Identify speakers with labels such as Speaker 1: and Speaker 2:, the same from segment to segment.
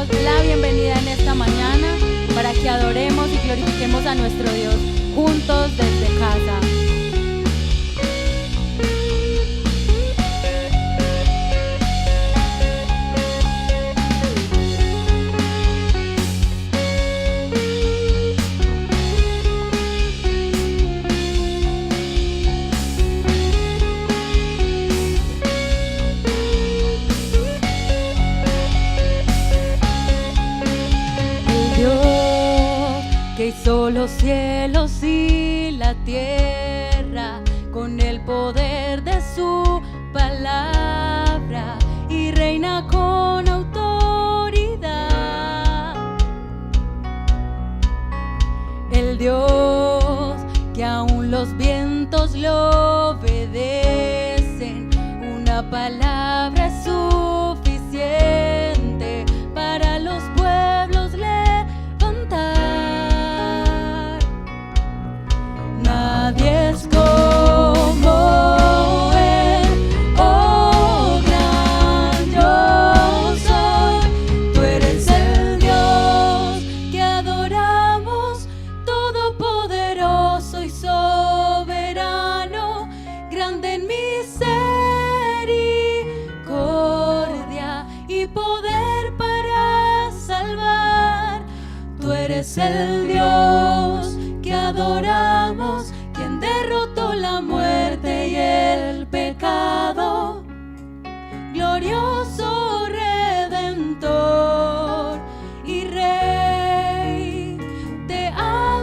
Speaker 1: damos la bienvenida en esta mañana para que adoremos y glorifiquemos a nuestro Dios juntos desde casa. Hizo los cielos y la tierra con el poder de su palabra y reina con autoridad. El Dios que aún los vientos lo obedecen, una palabra es suficiente para los pueblos levantar. Nadie es como Él, oh gran yo soy. Tú eres el Dios que adoramos, todopoderoso y soberano, grande en misericordia y poder para salvar. Tú eres el Dios que adoramos, quien derrotó la muerte y el pecado, glorioso Redentor y Rey, te adoramos.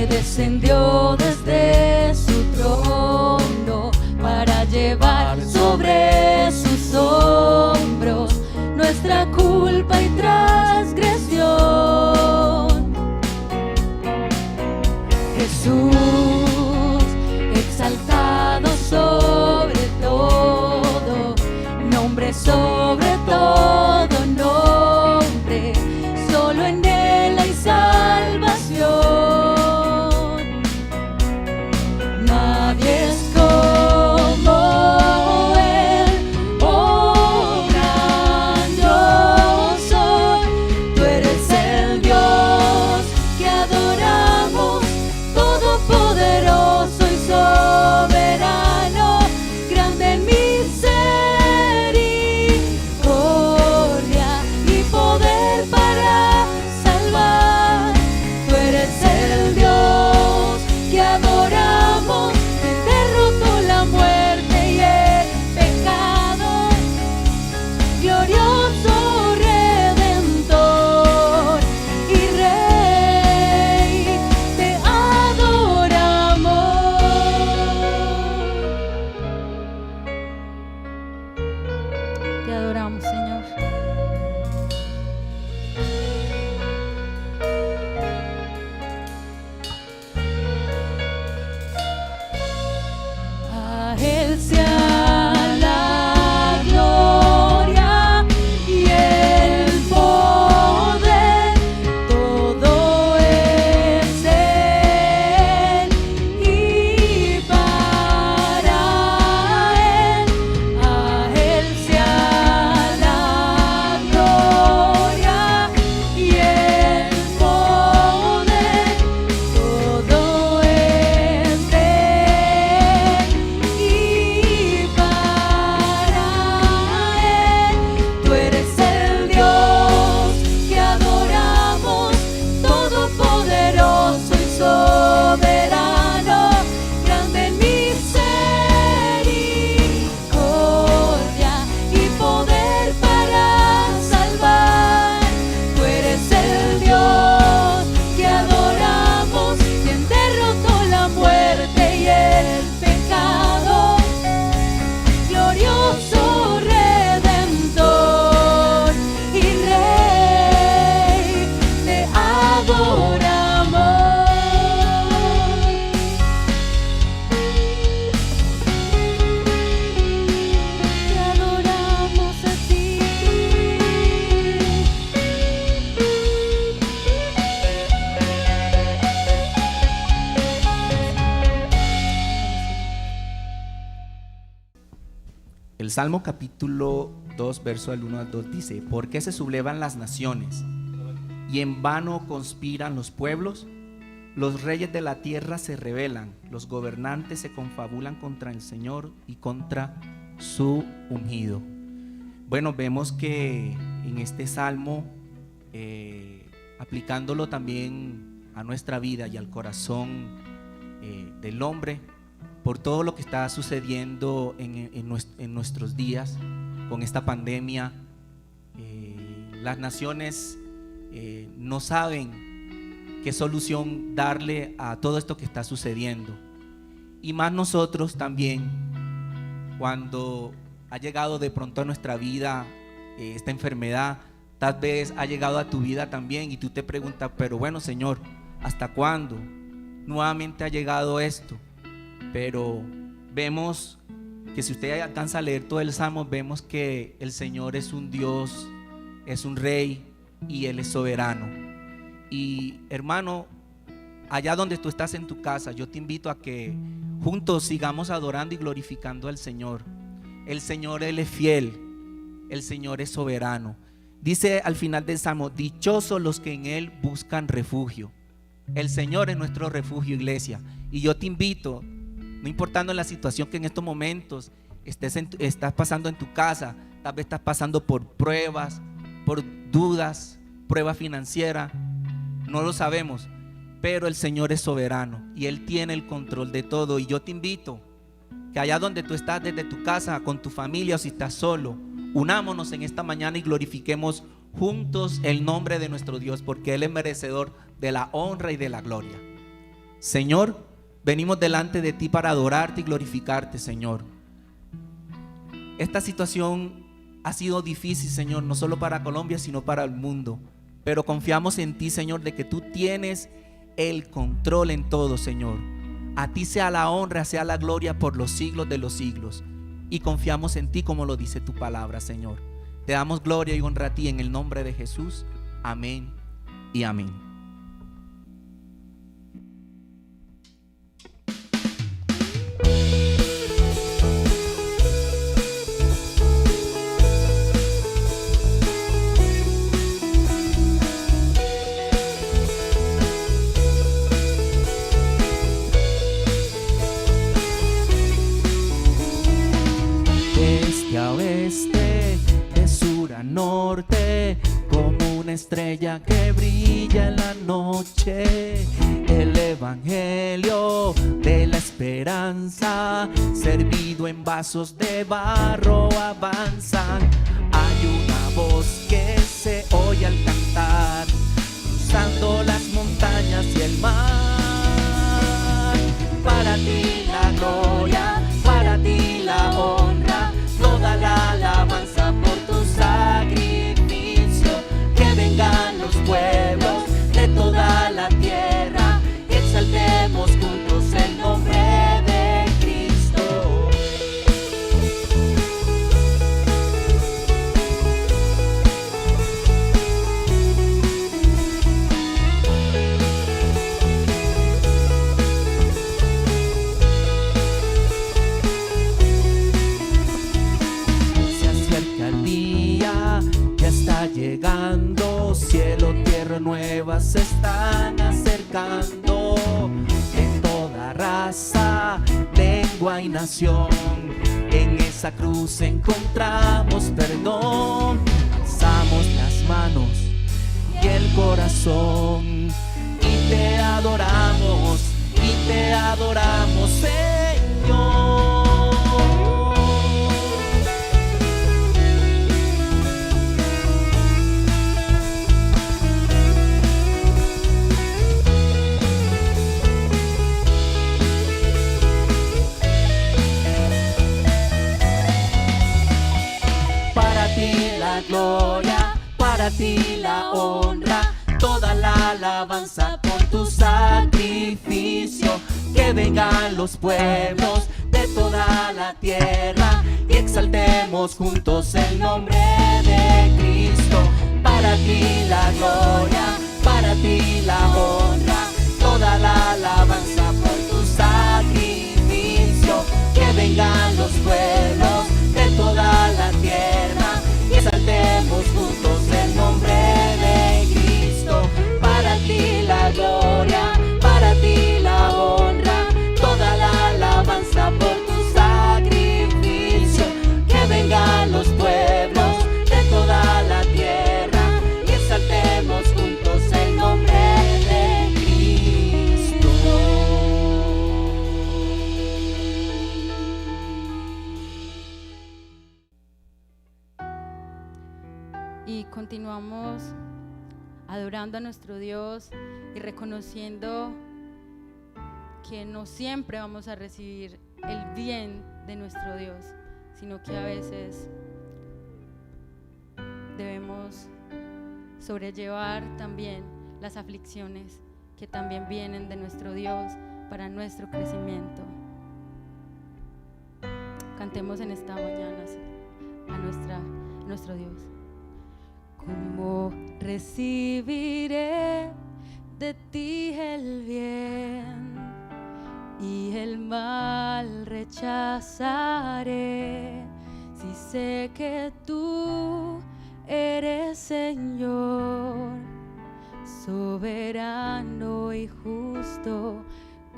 Speaker 1: Descendió desde su trono para llevar sobre sus hombros nuestra culpa y transgresión. Jesús, exaltado sobre todo, nombre sobre todo nombre, solo en Él hay salvación.
Speaker 2: El Salmo capítulo 2, verso del 1 al 2 dice: ¿Por qué se sublevan las naciones y en vano conspiran los pueblos? Los reyes de la tierra se rebelan, los gobernantes se confabulan contra el Señor y contra su ungido. Bueno, vemos que en este salmo, aplicándolo también a nuestra vida y al corazón del hombre, por todo lo que está sucediendo en nuestros días con esta pandemia, las naciones no saben qué solución darle a todo esto que está sucediendo. Y más nosotros también, cuando ha llegado de pronto a nuestra vida esta enfermedad, tal vez ha llegado a tu vida también y tú te preguntas, pero bueno, Señor, ¿hasta cuándo nuevamente ha llegado esto? Pero vemos que si usted alcanza a leer todo el Salmo, vemos que el Señor es un Dios, es un Rey y Él es soberano. Y hermano, allá donde tú estás en tu casa, yo te invito a que juntos sigamos adorando y glorificando al Señor. El Señor, Él es fiel, el Señor es soberano. Dice al final del Salmo: dichosos los que en Él buscan refugio. El Señor es nuestro refugio, iglesia. Y yo te invito, no importando la situación que en estos momentos estás pasando en tu casa, tal vez estás pasando por pruebas, por dudas, prueba financiera, no lo sabemos, pero el Señor es soberano y Él tiene el control de todo. Y yo te invito que allá donde tú estás, desde tu casa, con tu familia o si estás solo, unámonos en esta mañana y glorifiquemos juntos el nombre de nuestro Dios, porque Él es merecedor de la honra y de la gloria. Señor, venimos delante de ti para adorarte y glorificarte, Señor. Esta situación ha sido difícil, Señor, no solo para Colombia, sino para el mundo. Pero confiamos en ti, Señor, de que tú tienes el control en todo, Señor. A ti sea la honra, sea la gloria por los siglos de los siglos. Y confiamos en ti como lo dice tu palabra, Señor. Te damos gloria y honra a ti en el nombre de Jesús. Amén y amén. Norte, como una estrella que brilla en la noche, el evangelio de la esperanza, servido en vasos de barro, avanzan. Hay una voz que se oye al cantar, cruzando las montañas y el mar. Para ti la gloria, para ti la honra, toda la alabanza por tu sacrificio. Que vengan los pueblos de toda la tierra, exaltemos juntos el nombre de Cristo. Llegando, cielo, tierra nueva se están acercando. En toda raza, lengua y nación, en esa cruz encontramos perdón. Alzamos las manos y el corazón y te adoramos, Señor. Gloria, para ti la honra, toda la alabanza por tu sacrificio. Que vengan los pueblos de toda la tierra y exaltemos juntos el nombre de Cristo. Para ti la gloria, para ti la honra, toda la alabanza por tu sacrificio. Que vengan los pueblos de toda
Speaker 1: continuamos adorando a nuestro Dios y reconociendo que no siempre vamos a recibir el bien de nuestro Dios, sino que a veces debemos sobrellevar también las aflicciones que también vienen de nuestro Dios para nuestro crecimiento. Cantemos en esta mañana a nuestro Dios. ¿Cómo recibiré de ti el bien y el mal rechazaré si sé que tú eres Señor, soberano y justo?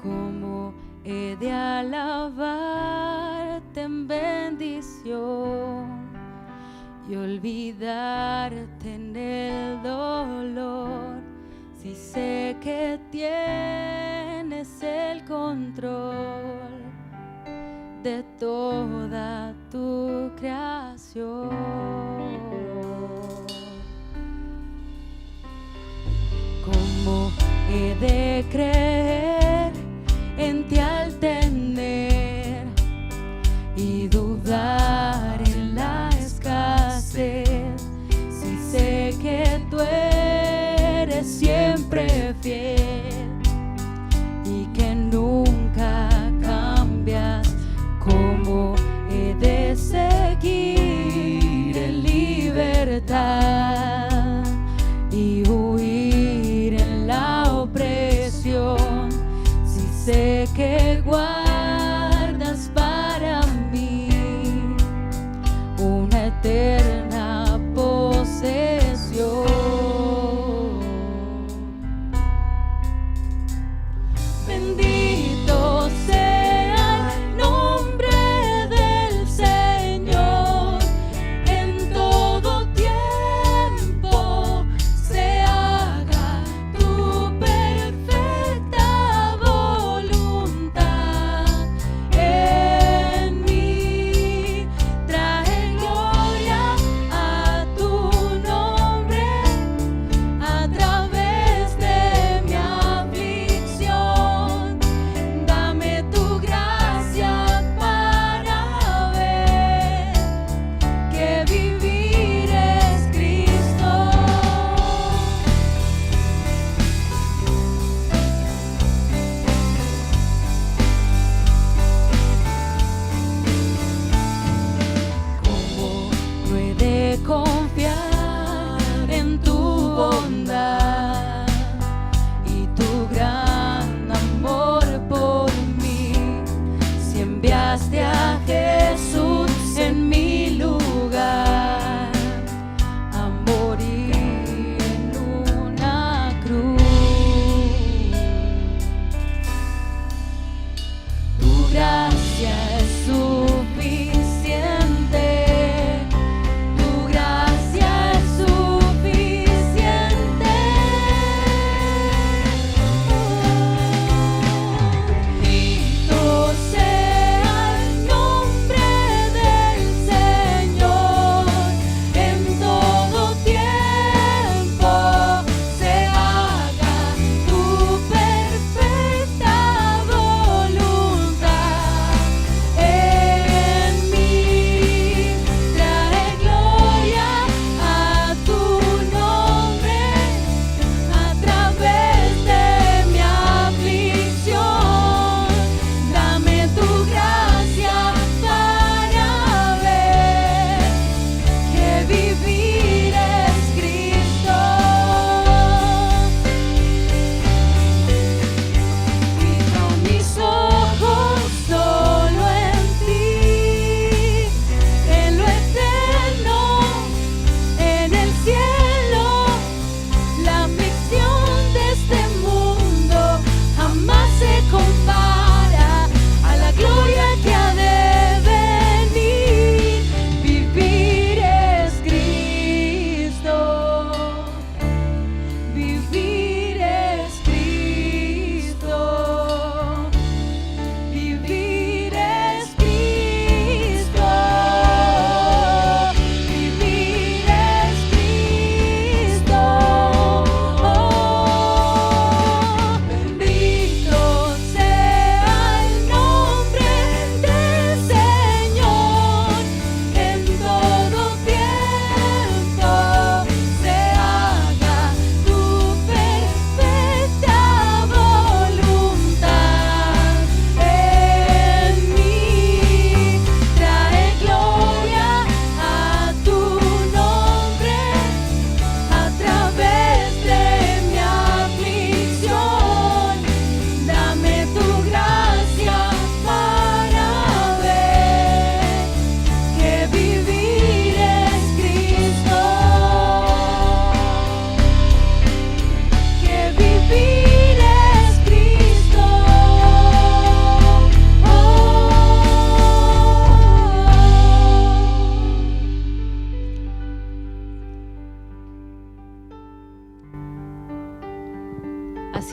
Speaker 1: ¿Cómo he de alabarte en bendición y olvidarte en el dolor, si sé que tienes el control de toda tu creación? ¿Cómo he de creer en ti al tener y dudar en la escasez, si sé que tú eres siempre fiel y que nunca cambias? ¿Cómo he de seguir en libertad y huir en la opresión, si sé que guardas para mí una eterna posesión? Bendito sea el nombre del Señor, en todo tiempo se haga tu perfecta voluntad.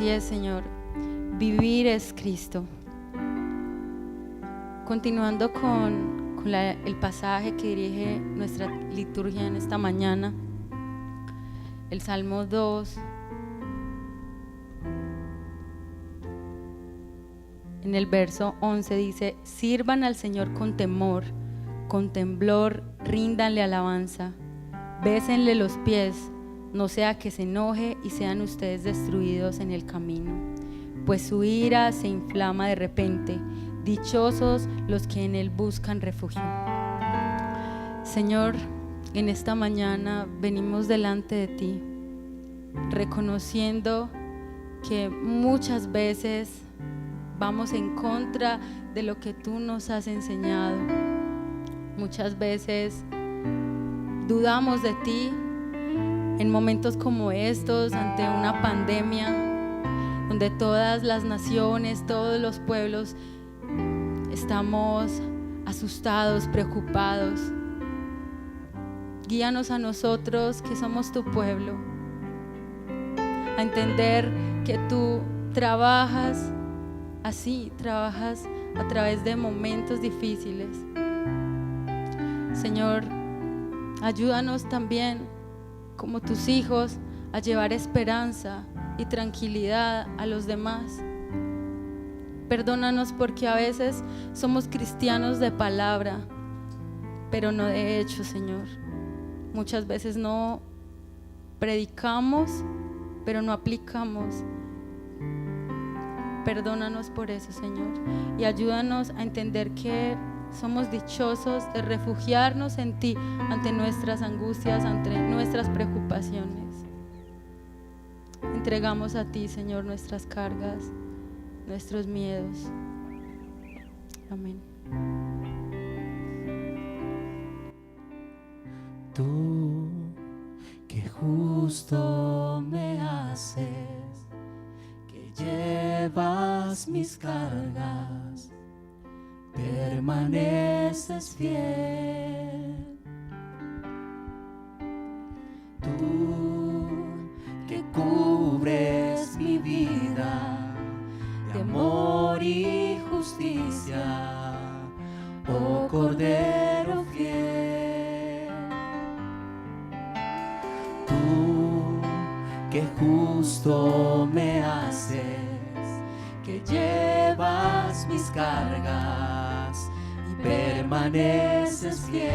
Speaker 1: Así es, Señor. Vivir es Cristo. Continuando con el pasaje que dirige nuestra liturgia en esta mañana, el Salmo 2, en el verso 11 dice: sirvan al Señor con temor, con temblor, ríndanle alabanza, bésenle los pies, no sea que se enoje y sean ustedes destruidos en el camino, pues su ira se inflama de repente. Dichosos los que en Él buscan refugio. Señor, en esta mañana venimos delante de ti, reconociendo que muchas veces vamos en contra de lo que tú nos has enseñado. Muchas veces dudamos de ti en momentos como estos, ante una pandemia, donde todas las naciones, todos los pueblos estamos asustados, preocupados. Guíanos a nosotros que somos tu pueblo, a entender que tú trabajas así, trabajas a través de momentos difíciles. Señor, ayúdanos también como tus hijos a llevar esperanza y tranquilidad a los demás. Perdónanos porque a veces somos cristianos de palabra, pero no de hecho, Señor. Muchas veces no predicamos, pero no aplicamos. Perdónanos por eso, Señor, y ayúdanos a entender que somos dichosos de refugiarnos en ti ante nuestras angustias, ante nuestras preocupaciones. Entregamos a ti, Señor, nuestras cargas, nuestros miedos. Amén.
Speaker 2: Tú que justo me haces, que llevas mis cargas, permaneces fiel. Tú que cubres mi vida de amor y justicia, oh Cordero fiel. Tú que justo me haces, que llevas mis cargas y permaneces fiel.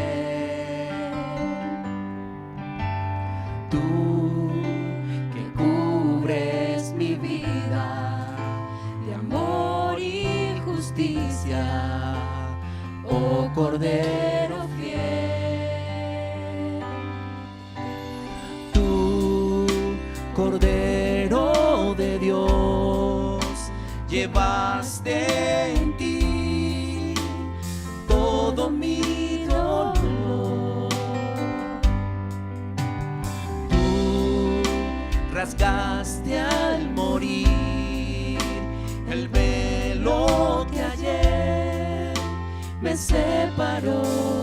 Speaker 2: Tú que cubres mi vida de amor y justicia, oh Cordero fiel. Tú, Cordero de Dios, llevaste en ti todo mi dolor. Tú rasgaste al morir el velo que ayer me separó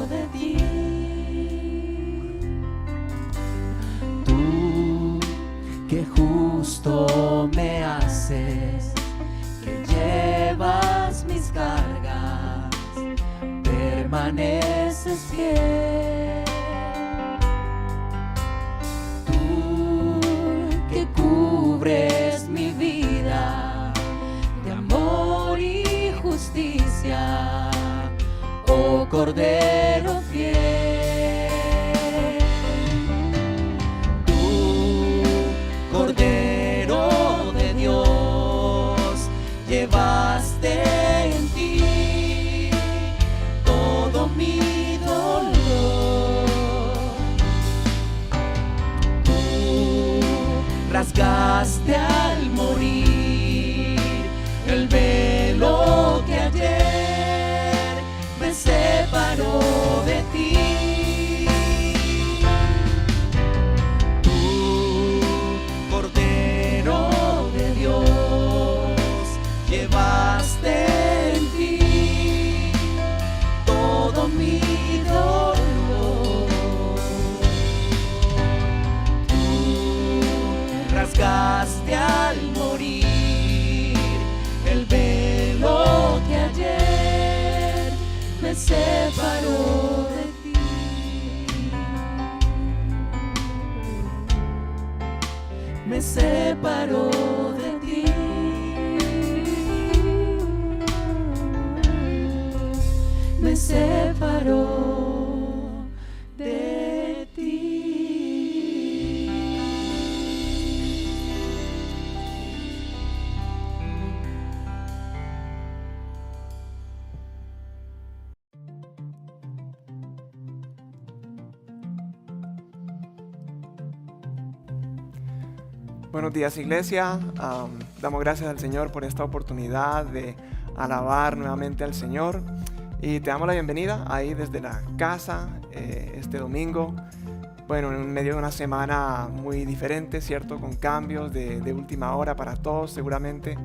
Speaker 2: de ti. Tú que justo me haces, que llevas mis cargas, permaneces fiel. Tú que cubres mi vida de amor y justicia, oh Cordero fiel. Tú, Cordero de Dios, llevaste en ti todo mi dolor. Tú rasgaste al morir el velo que ayer me separó de ti. Tú, Cordero de Dios, llevaste
Speaker 3: separó de ti. Me separó de ti.
Speaker 4: Buenos días, iglesia. Damos gracias al Señor por esta oportunidad de alabar nuevamente al Señor. Y te damos la bienvenida ahí desde la casa este domingo. Bueno, en medio de una semana muy diferente, ¿cierto? Con cambios de última hora para todos seguramente.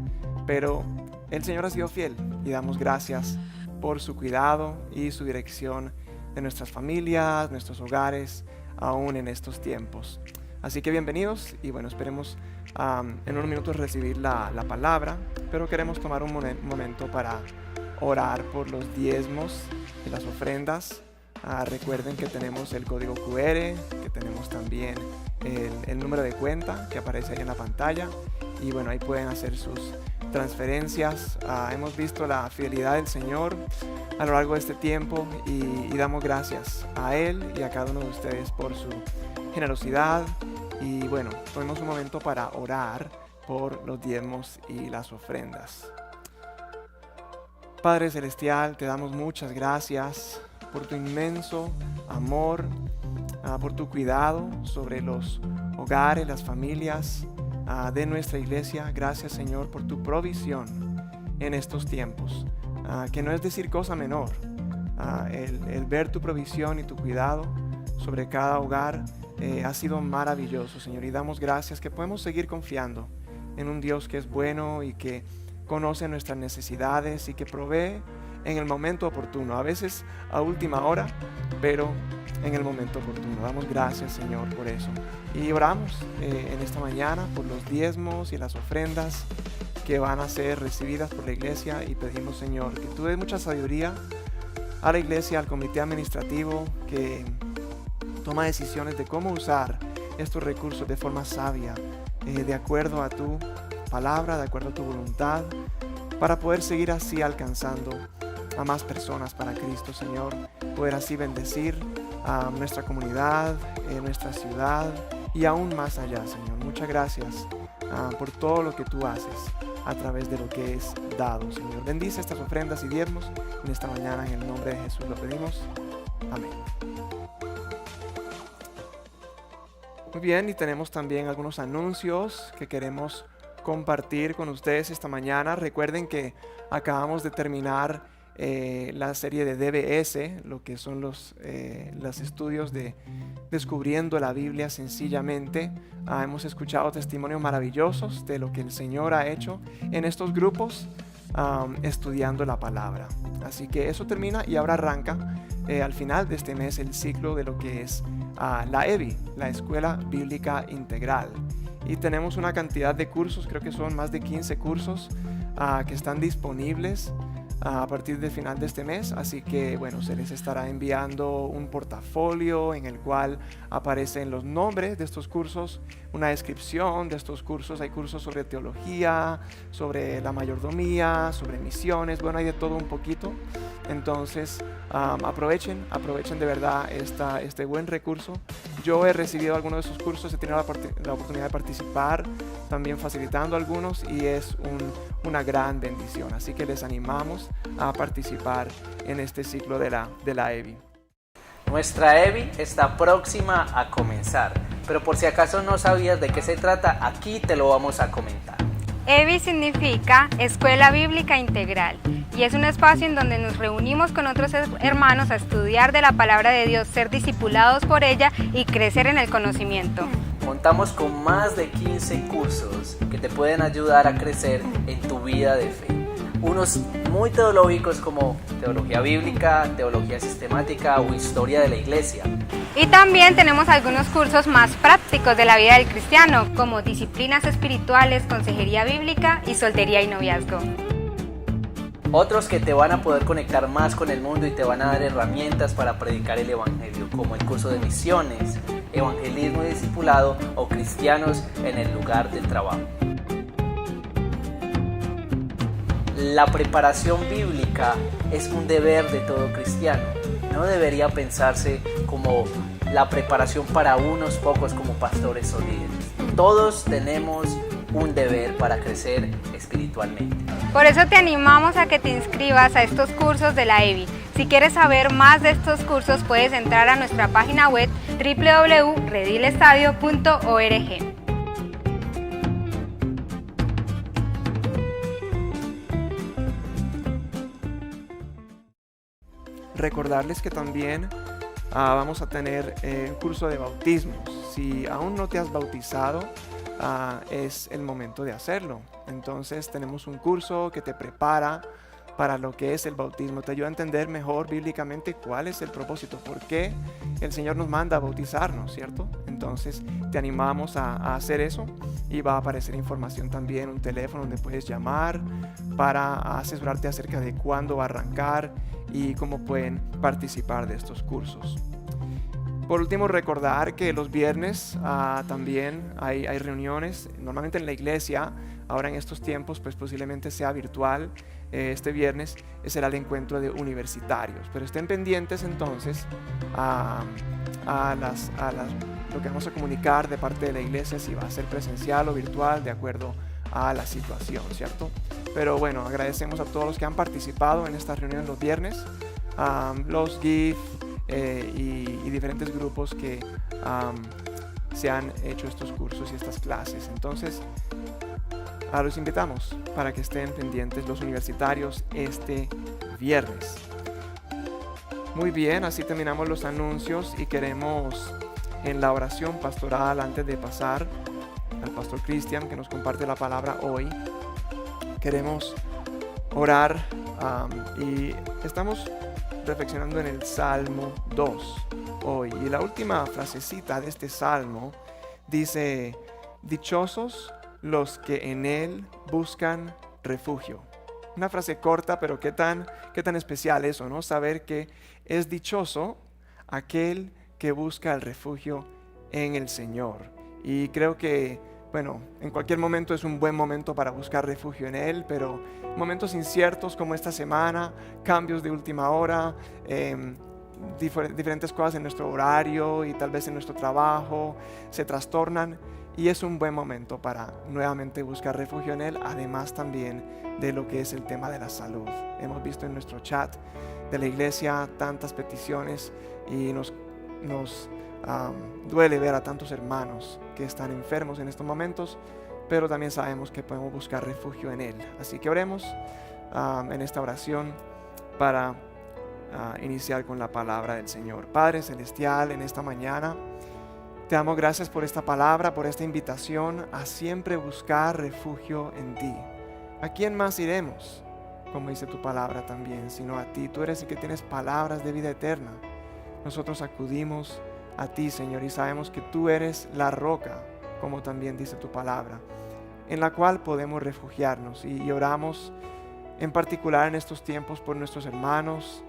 Speaker 4: Pero el Señor ha sido fiel y damos gracias por su cuidado y su dirección de nuestras familias, nuestros hogares, aún en estos tiempos. Así que bienvenidos y bueno, esperemos en unos minutos recibir la palabra, pero queremos tomar un momento para orar por los diezmos y las ofrendas. Recuerden que tenemos el código QR, que tenemos también el número de cuenta que aparece ahí en la pantalla y bueno, ahí pueden hacer sus transferencias. Hemos visto la fidelidad del Señor a lo largo de este tiempo y damos gracias a Él y a cada uno de ustedes por su generosidad. Y bueno, tomemos un momento para orar por los diezmos y las ofrendas. Padre Celestial, te damos muchas gracias por tu inmenso amor, por tu cuidado sobre los hogares, las familias de nuestra iglesia. Gracias, Señor, por tu provisión en estos tiempos, que no es decir cosa menor. El ver tu provisión y tu cuidado sobre cada hogar ha sido maravilloso, Señor, y damos gracias que podemos seguir confiando en un Dios que es bueno y que conoce nuestras necesidades y que provee en el momento oportuno, a veces a última hora, pero en el momento oportuno. Damos gracias, Señor, por eso. Y oramos en esta mañana por los diezmos y las ofrendas que van a ser recibidas por la iglesia y pedimos, Señor, que tú des mucha sabiduría a la iglesia, al comité administrativo que toma decisiones de cómo usar estos recursos de forma sabia, de acuerdo a tu palabra, de acuerdo a tu voluntad, para poder seguir así alcanzando a más personas para Cristo, Señor. Poder así bendecir a nuestra comunidad, nuestra ciudad y aún más allá, Señor. Muchas gracias por todo lo que tú haces a través de lo que es dado, Señor. Bendice estas ofrendas y diezmos en esta mañana, en el nombre de Jesús lo pedimos. Amén. Muy bien, y tenemos también algunos anuncios que queremos compartir con ustedes esta mañana. Recuerden que acabamos de terminar la serie de DBS, lo que son los estudios de Descubriendo la Biblia Sencillamente. Hemos escuchado testimonios maravillosos de lo que el Señor ha hecho en estos grupos estudiando la palabra. Así que eso termina y ahora arranca al final de este mes el ciclo de lo que es la EBI, la Escuela Bíblica Integral. Y tenemos una cantidad de cursos, creo que son más de 15 cursos que están disponibles a partir del final de este mes. Así que bueno, se les estará enviando un portafolio en el cual aparecen los nombres de estos cursos, una descripción de estos cursos. Hay cursos sobre teología, sobre la mayordomía, sobre misiones, bueno, hay de todo un poquito. Entonces aprovechen de verdad este buen recurso. Yo he recibido algunos de esos cursos, he tenido la oportunidad de participar también facilitando algunos y es una gran bendición. Así que les animamos a participar en este ciclo de la EBI.
Speaker 5: Nuestra EBI está próxima a comenzar, pero por si acaso no sabías de qué se trata, aquí te lo vamos a comentar.
Speaker 6: EBI significa Escuela Bíblica Integral y es un espacio en donde nos reunimos con otros hermanos a estudiar de la palabra de Dios, ser discipulados por ella y crecer en el conocimiento.
Speaker 5: Contamos con más de 15 cursos que te pueden ayudar a crecer en tu vida de fe. Unos muy teológicos como teología bíblica, teología sistemática o historia de la iglesia.
Speaker 6: Y también tenemos algunos cursos más prácticos de la vida del cristiano, como disciplinas espirituales, consejería bíblica y soltería y noviazgo.
Speaker 5: Otros que te van a poder conectar más con el mundo y te van a dar herramientas para predicar el evangelio, como el curso de misiones, evangelismo y discipulado o cristianos en el lugar del trabajo. La preparación bíblica es un deber de todo cristiano. No debería pensarse como la preparación para unos pocos como pastores o líderes. Todos tenemos un deber para crecer espiritualmente.
Speaker 6: Por eso te animamos a que te inscribas a estos cursos de la EBI. Si quieres saber más de estos cursos, puedes entrar a nuestra página web www.redilestadio.org.
Speaker 4: Recordarles que también vamos a tener un curso de bautismos. Si aún no te has bautizado, es el momento de hacerlo. Entonces tenemos un curso que te prepara para lo que es el bautismo. Te ayuda a entender mejor bíblicamente cuál es el propósito, por qué el Señor nos manda a bautizarnos, ¿cierto? Entonces te animamos a hacer eso, y va a aparecer información también, un teléfono donde puedes llamar para asesorarte acerca de cuándo va a arrancar y cómo pueden participar de estos cursos. Por último, recordar que los viernes también hay reuniones, normalmente en la iglesia. Ahora en estos tiempos pues posiblemente sea virtual. Este viernes será el encuentro de universitarios, pero estén pendientes entonces a lo que vamos a comunicar de parte de la iglesia, si va a ser presencial o virtual, de acuerdo a la situación, ¿cierto? Pero bueno, agradecemos a todos los que han participado en estas reuniones los viernes, los GIF y diferentes grupos que se han hecho estos cursos y estas clases. Entonces, los invitamos para que estén pendientes los universitarios este viernes. Muy bien, así terminamos los anuncios y queremos en la oración pastoral, antes de pasar al pastor Cristian que nos comparte la palabra hoy, queremos orar y estamos reflexionando en el Salmo 2 hoy. Y la última frasecita de este salmo dice: dichosos los que en él buscan refugio. Una frase corta, pero qué tan especial eso, ¿no? Saber que es dichoso aquel que busca el refugio en el Señor. Y creo que, bueno, en cualquier momento es un buen momento para buscar refugio en Él, pero momentos inciertos como esta semana, cambios de última hora, diferentes cosas en nuestro horario y tal vez en nuestro trabajo se trastornan, y es un buen momento para nuevamente buscar refugio en Él, además también de lo que es el tema de la salud. Hemos visto en nuestro chat de la iglesia tantas peticiones y nos duele ver a tantos hermanos que están enfermos en estos momentos, pero también sabemos que podemos buscar refugio en Él. Así que oremos en esta oración para iniciar con la palabra del Señor. Padre Celestial, en esta mañana te damos gracias por esta palabra, por esta invitación a siempre buscar refugio en ti. ¿A quién más iremos? Como dice tu palabra también, sino a ti. Tú eres el que tienes palabras de vida eterna. Nosotros acudimos a ti, Señor, y sabemos que tú eres la roca, como también dice tu palabra, en la cual podemos refugiarnos. Y oramos en particular en estos tiempos por nuestros hermanos,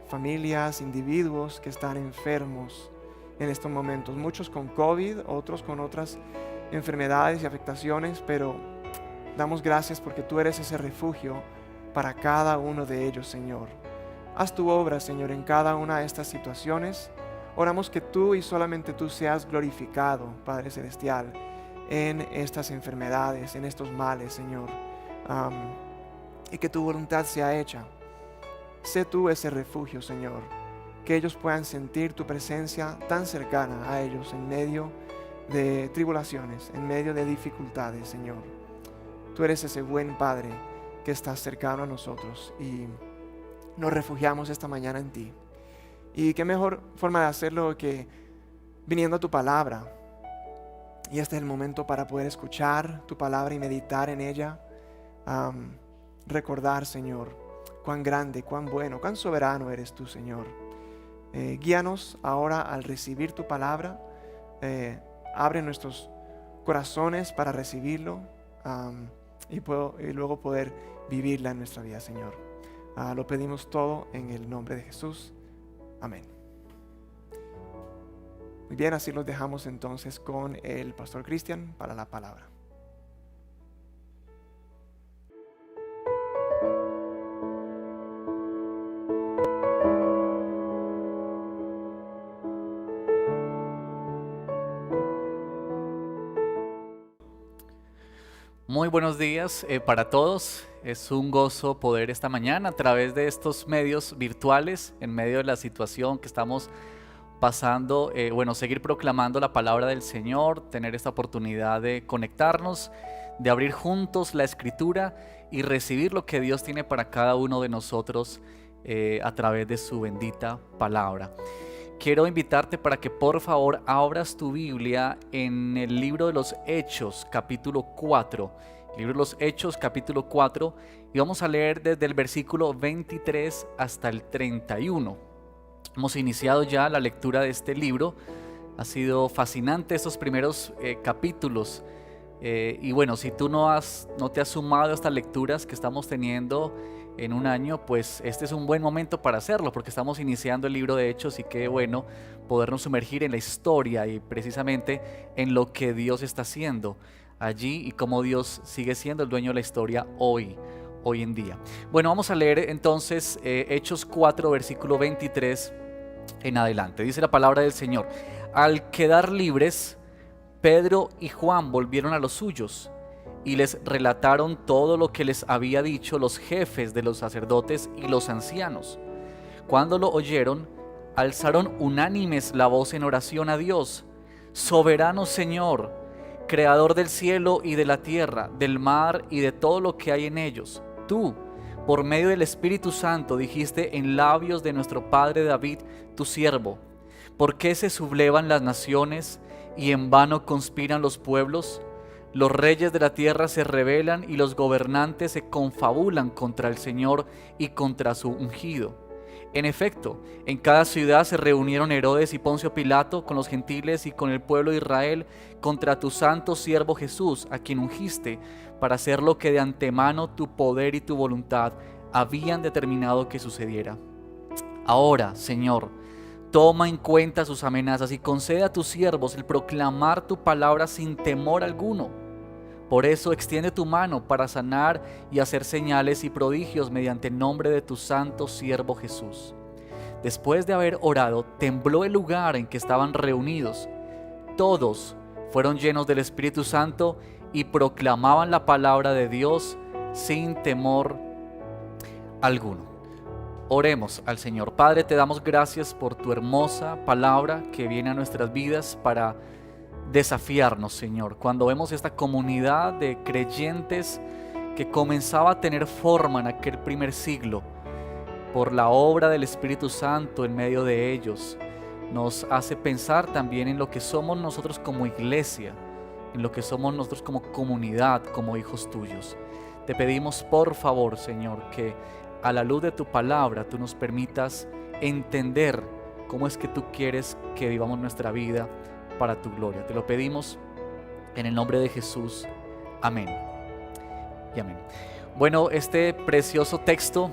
Speaker 4: familias, individuos que están enfermos en estos momentos, muchos con COVID, otros con otras enfermedades y afectaciones, pero damos gracias porque tú eres ese refugio para cada uno de ellos, Señor. Haz tu obra, Señor, en cada una de estas situaciones. Oramos que tú y solamente tú seas glorificado, Padre Celestial, en estas enfermedades, en estos males, Señor, y que tu voluntad sea hecha. Sé tú ese refugio, Señor, que ellos puedan sentir tu presencia tan cercana a ellos en medio de tribulaciones, en medio de dificultades, Señor. Tú eres ese buen Padre que está cercano a nosotros y nos refugiamos esta mañana en ti. Y qué mejor forma de hacerlo que viniendo a tu palabra. Y este es el momento para poder escuchar tu palabra y meditar en ella. Recordar, Señor, cuán grande, cuán bueno, cuán soberano eres tú, Señor. Guíanos ahora al recibir tu palabra. Abre nuestros corazones para recibirlo y luego poder vivirla en nuestra vida, Señor. Lo pedimos todo en el nombre de Jesús. Amén. Muy bien, así los dejamos entonces con el pastor Cristian para la palabra.
Speaker 7: Muy buenos días para todos. Es un gozo poder esta mañana a través de estos medios virtuales, en medio de la situación que estamos pasando, seguir proclamando la palabra del Señor, tener esta oportunidad de conectarnos, de abrir juntos la Escritura y recibir lo que Dios tiene para cada uno de nosotros a través de su bendita palabra. Quiero invitarte para que por favor abras tu Biblia en el libro de los Hechos, capítulo 4. El libro de los Hechos, capítulo 4, y vamos a leer desde el versículo 23 hasta el 31. Hemos iniciado ya la lectura de este libro. Ha sido fascinante estos primeros capítulos. Y bueno, si tú no te has sumado a estas lecturas que estamos teniendo en un año, pues este es un buen momento para hacerlo, porque estamos iniciando el libro de Hechos y qué bueno podernos sumergir en la historia y precisamente en lo que Dios está haciendo allí y cómo Dios sigue siendo el dueño de la historia hoy en día. Bueno, vamos a leer entonces Hechos 4, versículo 23 en adelante. Dice la palabra del Señor: al quedar libres, Pedro y Juan volvieron a los suyos y les relataron todo lo que les había dicho los jefes de los sacerdotes y los ancianos. Cuando lo oyeron, alzaron unánimes la voz en oración a Dios: soberano Señor, creador del cielo y de la tierra, del mar y de todo lo que hay en ellos. Tú, por medio del Espíritu Santo, dijiste en labios de nuestro padre David, tu siervo: ¿por qué se sublevan las naciones y en vano conspiran los pueblos? Los reyes de la tierra se rebelan y los gobernantes se confabulan contra el Señor y contra su ungido. En efecto, en cada ciudad se reunieron Herodes y Poncio Pilato con los gentiles y con el pueblo de Israel contra tu santo siervo Jesús, a quien ungiste para hacer lo que de antemano tu poder y tu voluntad habían determinado que sucediera. Ahora, Señor, toma en cuenta sus amenazas y concede a tus siervos el proclamar tu palabra sin temor alguno. Por eso extiende tu mano para sanar y hacer señales y prodigios mediante el nombre de tu santo siervo Jesús. Después de haber orado, tembló el lugar en que estaban reunidos. Todos fueron llenos del Espíritu Santo y proclamaban la palabra de Dios sin temor alguno. Oremos al Señor. Padre, te damos gracias por tu hermosa palabra que viene a nuestras vidas para desafiarnos, Señor. Cuando vemos esta comunidad de creyentes que comenzaba a tener forma en aquel primer siglo por la obra del Espíritu Santo en medio de ellos, nos hace pensar también en lo que somos nosotros como iglesia, en lo que somos nosotros como comunidad, como hijos tuyos. Te pedimos por favor, Señor, que a la luz de tu palabra tú nos permitas entender cómo es que tú quieres que vivamos nuestra vida para tu gloria. Te lo pedimos en el nombre de Jesús. Amén y amén. Bueno, este precioso texto,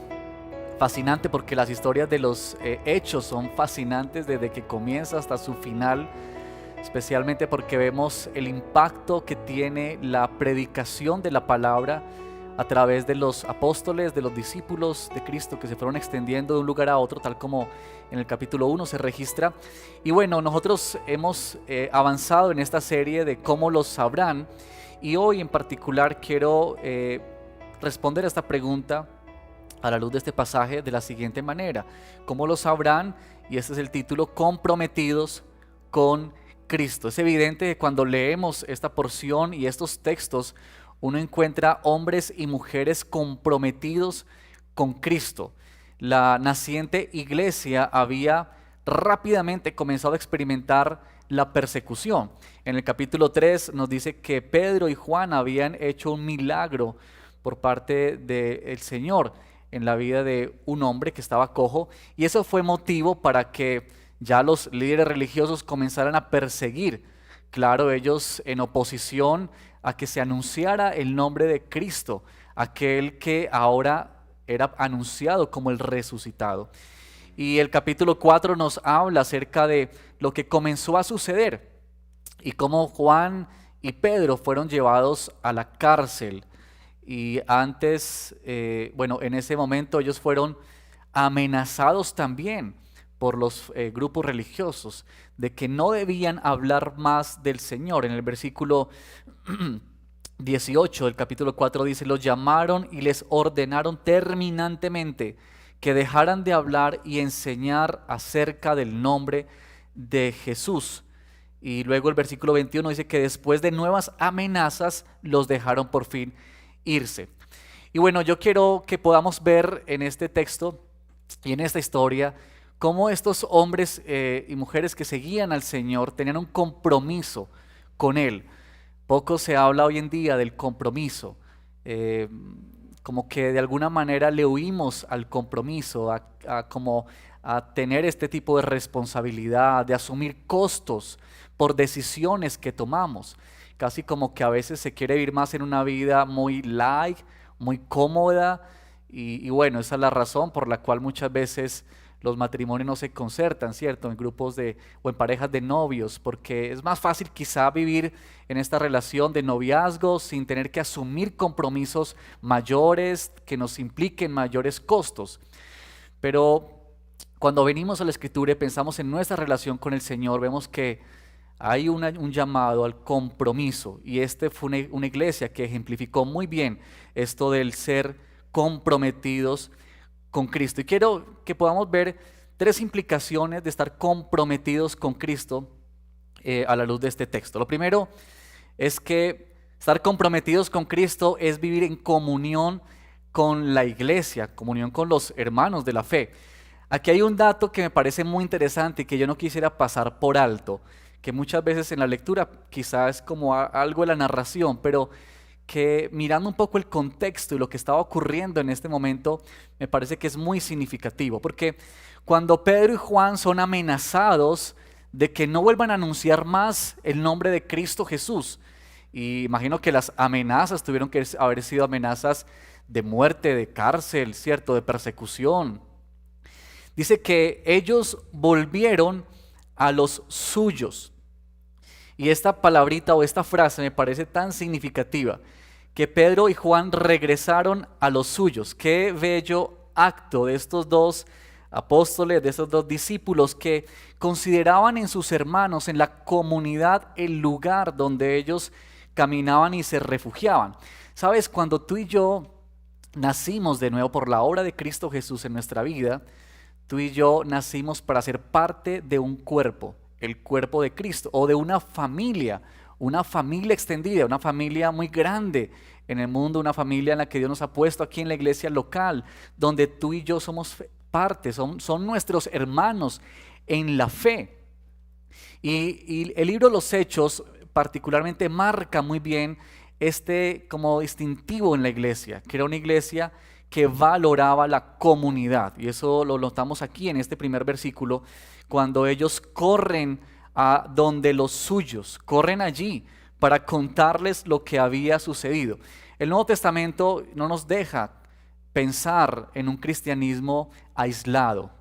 Speaker 7: fascinante porque las historias de los hechos son fascinantes desde que comienza hasta su final, especialmente porque vemos el impacto que tiene la predicación de la palabra a través de los apóstoles, de los discípulos de Cristo que se fueron extendiendo de un lugar a otro, tal como en el capítulo 1 se registra. Y bueno, nosotros hemos avanzado en esta serie de cómo los sabrán, y hoy en particular quiero responder a esta pregunta a la luz de este pasaje de la siguiente manera: ¿cómo lo sabrán? Y este es el título: comprometidos con Cristo. Es evidente que cuando leemos esta porción y estos textos, uno encuentra hombres y mujeres comprometidos con Cristo. La naciente iglesia había rápidamente comenzado a experimentar la persecución. En el capítulo 3 nos dice que Pedro y Juan habían hecho un milagro por parte del Señor en la vida de un hombre que estaba cojo, y eso fue motivo para que ya los líderes religiosos comenzaran a perseguir, claro, ellos en oposición a que se anunciara el nombre de Cristo, aquel que ahora era anunciado como el resucitado. y el capítulo 4 nos habla acerca de lo que comenzó a suceder y cómo Juan y Pedro fueron llevados a la cárcel. Y antes, en ese momento ellos fueron amenazados también por los grupos religiosos de que no debían hablar más del Señor. En el versículo 18 del capítulo 4 dice: los llamaron y les ordenaron terminantemente que dejaran de hablar y enseñar acerca del nombre de Jesús. Y luego el versículo 21 dice que después de nuevas amenazas los dejaron por fin irse. Y bueno, yo quiero que podamos ver en este texto y en esta historia cómo estos hombres y mujeres que seguían al Señor tenían un compromiso con Él. Poco se habla hoy en día del compromiso, como que de alguna manera le huimos al compromiso, a tener este tipo de responsabilidad, de asumir costos por decisiones que tomamos. Casi como que a veces se quiere vivir más en una vida muy light, muy cómoda, y bueno, esa es la razón por la cual muchas veces los matrimonios no se concertan, ¿cierto? En grupos o en parejas de novios, porque es más fácil quizá vivir en esta relación de noviazgo sin tener que asumir compromisos mayores que nos impliquen mayores costos. Pero cuando venimos a la Escritura y pensamos en nuestra relación con el Señor, vemos que hay un llamado al compromiso, y fue una iglesia que ejemplificó muy bien esto del ser comprometidos con Cristo. Y quiero que podamos ver 3 implicaciones de estar comprometidos con Cristo a la luz de este texto. Lo primero es que estar comprometidos con Cristo es vivir en comunión con la iglesia, comunión con los hermanos de la fe. Aquí hay un dato que me parece muy interesante y que yo no quisiera pasar por alto, que muchas veces en la lectura quizás es como algo de la narración, pero que mirando un poco el contexto y lo que estaba ocurriendo en este momento, me parece que es muy significativo, porque cuando Pedro y Juan son amenazados de que no vuelvan a anunciar más el nombre de Cristo Jesús, y imagino que las amenazas tuvieron que haber sido amenazas de muerte, de cárcel, ¿cierto?, de persecución. Dice que ellos volvieron a los suyos. Y esta palabrita o esta frase me parece tan significativa, que Pedro y Juan regresaron a los suyos. Qué bello acto de estos 2 apóstoles, de estos 2 discípulos que consideraban en sus hermanos, en la comunidad, el lugar donde ellos caminaban y se refugiaban. Sabes, cuando tú y yo nacimos de nuevo por la obra de Cristo Jesús en nuestra vida, tú y yo nacimos para ser parte de un cuerpo, el cuerpo de Cristo, o de una familia extendida, una familia muy grande en el mundo, una familia en la que Dios nos ha puesto aquí en la iglesia local, donde tú y yo somos parte, son nuestros hermanos en la fe. Y el libro de los Hechos particularmente marca muy bien como distintivo en la iglesia, que era una iglesia que valoraba la comunidad, y eso lo notamos aquí en este primer versículo, cuando ellos corren a donde los suyos, corren allí para contarles lo que había sucedido. El Nuevo Testamento no nos deja pensar en un cristianismo aislado,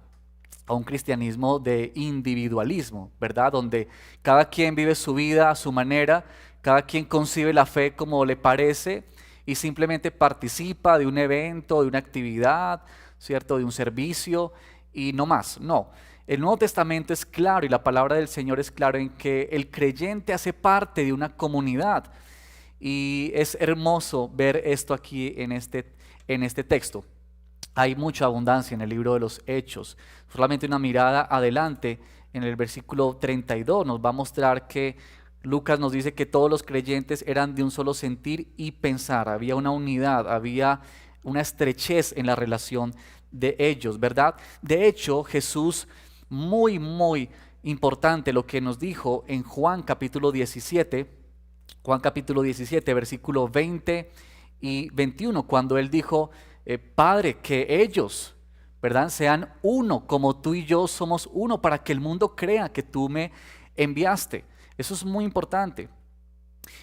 Speaker 7: a un cristianismo de individualismo, ¿verdad? Donde cada quien vive su vida a su manera, cada quien concibe la fe como le parece y simplemente participa de un evento, de una actividad, ¿cierto?, de un servicio y no más. No, el Nuevo Testamento es claro y la palabra del Señor es claro en que el creyente hace parte de una comunidad, y es hermoso ver esto aquí en este texto. Hay mucha abundancia en el libro de los Hechos. Solamente una mirada adelante en el versículo 32 nos va a mostrar que Lucas nos dice que todos los creyentes eran de un solo sentir y pensar. Había una unidad, había una estrechez en la relación de ellos, ¿verdad? De hecho, Jesús, muy importante lo que nos dijo en Juan capítulo 17, versículo 20 y 21, cuando Él dijo, Padre, que ellos, ¿verdad?, sean uno, como tú y yo somos uno, para que el mundo crea que tú me enviaste. Eso es muy importante.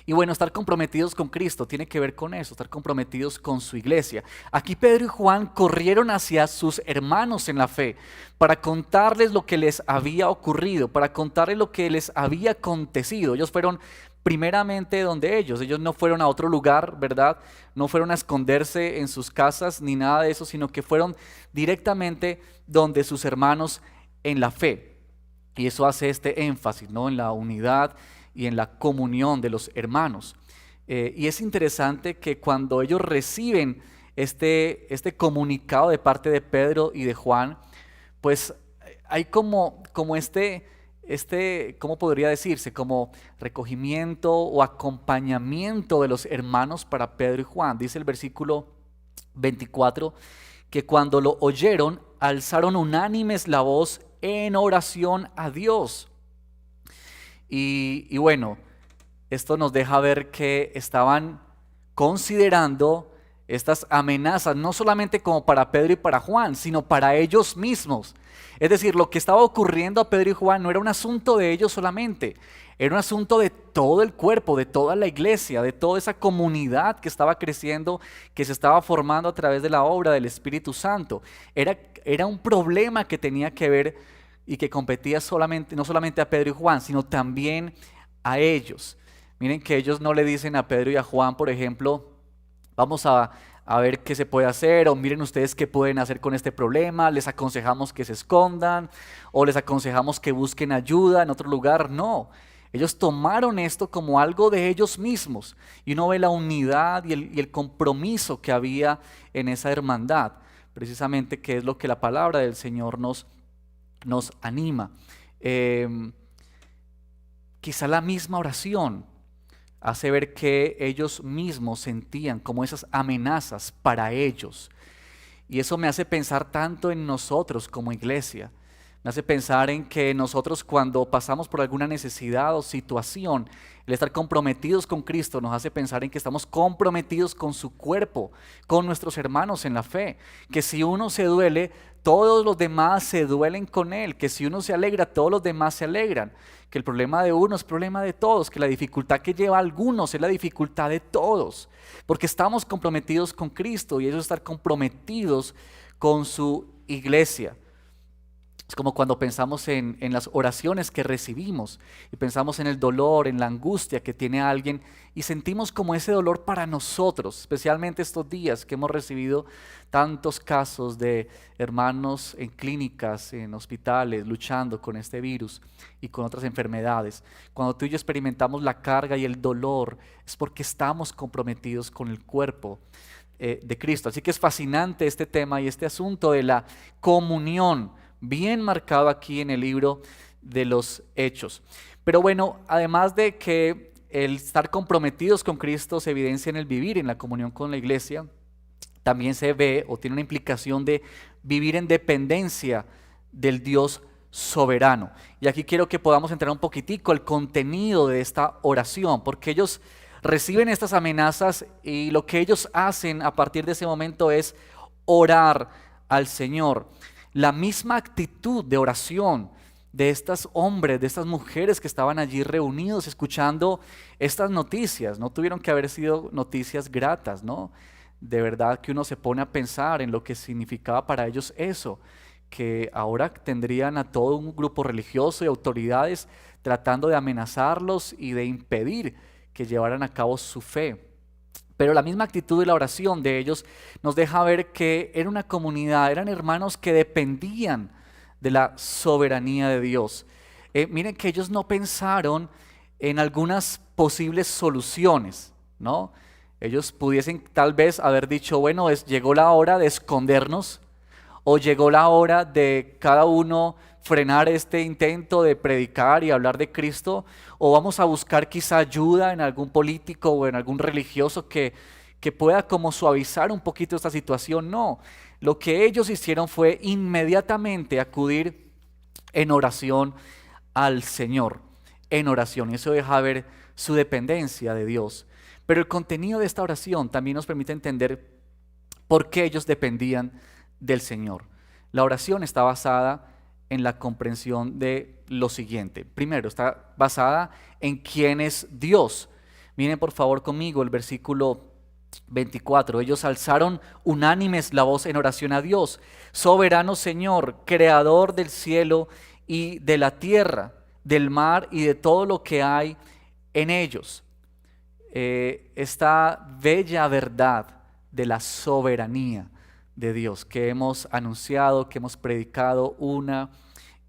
Speaker 7: Y bueno, estar comprometidos con Cristo tiene que ver con eso, estar comprometidos con su iglesia. Aquí Pedro y Juan corrieron hacia sus hermanos en la fe para contarles lo que les había ocurrido, para contarles lo que les había acontecido. Ellos fueron primeramente donde ellos no fueron a otro lugar, ¿verdad? No fueron a esconderse en sus casas ni nada de eso, sino que fueron directamente donde sus hermanos en la fe. Y eso hace este énfasis, ¿no? En la unidad y en la comunión de los hermanos. Y es interesante que cuando ellos reciben este comunicado de parte de Pedro y de Juan, pues hay como ¿cómo podría decirse? Como recogimiento o acompañamiento de los hermanos para Pedro y Juan. Dice el versículo 24 que cuando lo oyeron, alzaron unánimes la voz en oración a Dios. Y bueno, esto nos deja ver que estaban considerando estas amenazas, no solamente como para Pedro y para Juan, sino para ellos mismos. Es decir, lo que estaba ocurriendo a Pedro y Juan no era un asunto de ellos solamente, era un asunto de todo el cuerpo, de toda la iglesia, de toda esa comunidad que estaba creciendo, que se estaba formando a través de la obra del Espíritu Santo. Era un problema que tenía que ver y que competía no solamente a Pedro y Juan, sino también a ellos. Miren que ellos no le dicen a Pedro y a Juan, por ejemplo, vamos a ver qué se puede hacer, o miren ustedes qué pueden hacer con este problema, les aconsejamos que se escondan, o les aconsejamos que busquen ayuda en otro lugar. No, ellos tomaron esto como algo de ellos mismos, y uno ve la unidad y el compromiso que había en esa hermandad, precisamente que es lo que la palabra del Señor nos anima. Quizá la misma oración hace ver que ellos mismos sentían como esas amenazas para ellos. Y eso me hace pensar tanto en nosotros como iglesia. Me hace pensar en que nosotros cuando pasamos por alguna necesidad o situación, el estar comprometidos con Cristo nos hace pensar en que estamos comprometidos con su cuerpo, con nuestros hermanos en la fe. Que si uno se duele, todos los demás se duelen con él. Que si uno se alegra, todos los demás se alegran. Que el problema de uno es problema de todos. Que la dificultad que lleva a algunos es la dificultad de todos. Porque estamos comprometidos con Cristo y eso es estar comprometidos con su iglesia. Es como cuando pensamos en las oraciones que recibimos y pensamos en el dolor, en la angustia que tiene alguien y sentimos como ese dolor para nosotros, especialmente estos días que hemos recibido tantos casos de hermanos en clínicas, en hospitales, luchando con este virus y con otras enfermedades. Cuando tú y yo experimentamos la carga y el dolor es porque estamos comprometidos con el cuerpo de Cristo. Así que es fascinante este tema y este asunto de la comunión, bien marcado aquí en el libro de los Hechos. Pero bueno, además de que el estar comprometidos con Cristo se evidencia en el vivir en la comunión con la iglesia, también se ve o tiene una implicación de vivir en dependencia del Dios soberano. Y aquí quiero que podamos entrar un poquitico al contenido de esta oración, porque ellos reciben estas amenazas y lo que ellos hacen a partir de ese momento es orar al Señor. La misma actitud de oración de estos hombres, de estas mujeres que estaban allí reunidos escuchando estas noticias, no tuvieron que haber sido noticias gratas, ¿no? De verdad que uno se pone a pensar en lo que significaba para ellos eso, que ahora tendrían a todo un grupo religioso y autoridades tratando de amenazarlos y de impedir que llevaran a cabo su fe. Pero la misma actitud de la oración de ellos nos deja ver que era una comunidad, eran hermanos que dependían de la soberanía de Dios. Miren que ellos no pensaron en algunas posibles soluciones, ¿no? Ellos pudiesen tal vez haber dicho, bueno, llegó la hora de escondernos, o llegó la hora de cada uno frenar este intento de predicar y hablar de Cristo, o vamos a buscar quizá ayuda en algún político o en algún religioso que pueda como suavizar un poquito esta situación. No, lo que ellos hicieron fue inmediatamente acudir en oración al Señor, en oración, y eso deja ver su dependencia de Dios. Pero el contenido de esta oración también nos permite entender por qué ellos dependían del Señor. La oración está basada en la comprensión de lo siguiente. Primero, está basada en quién es Dios. Miren por favor conmigo el versículo 24. Ellos alzaron unánimes la voz en oración a Dios. Soberano Señor, creador del cielo y de la tierra, del mar y de todo lo que hay en ellos. Esta bella verdad de la soberanía de Dios que hemos anunciado, que hemos predicado una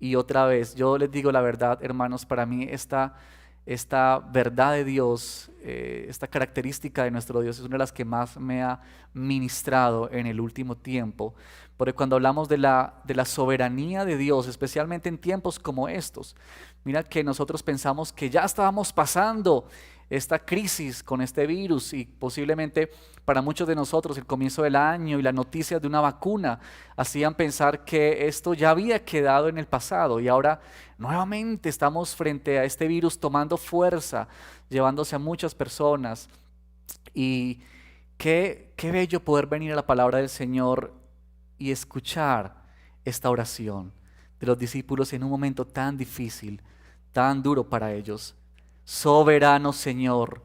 Speaker 7: y otra vez. Yo les digo la verdad, hermanos, para mí esta verdad de Dios, esta característica de nuestro Dios es una de las que más me ha ministrado en el último tiempo, porque cuando hablamos de la soberanía de Dios, especialmente en tiempos como estos, mira que nosotros pensamos que ya estábamos pasando esta crisis con este virus y posiblemente para muchos de nosotros el comienzo del año y las noticias de una vacuna hacían pensar que esto ya había quedado en el pasado y ahora nuevamente estamos frente a este virus tomando fuerza, llevándose a muchas personas. Y qué bello poder venir a la palabra del Señor y escuchar esta oración de los discípulos en un momento tan difícil, tan duro para ellos. Soberano Señor,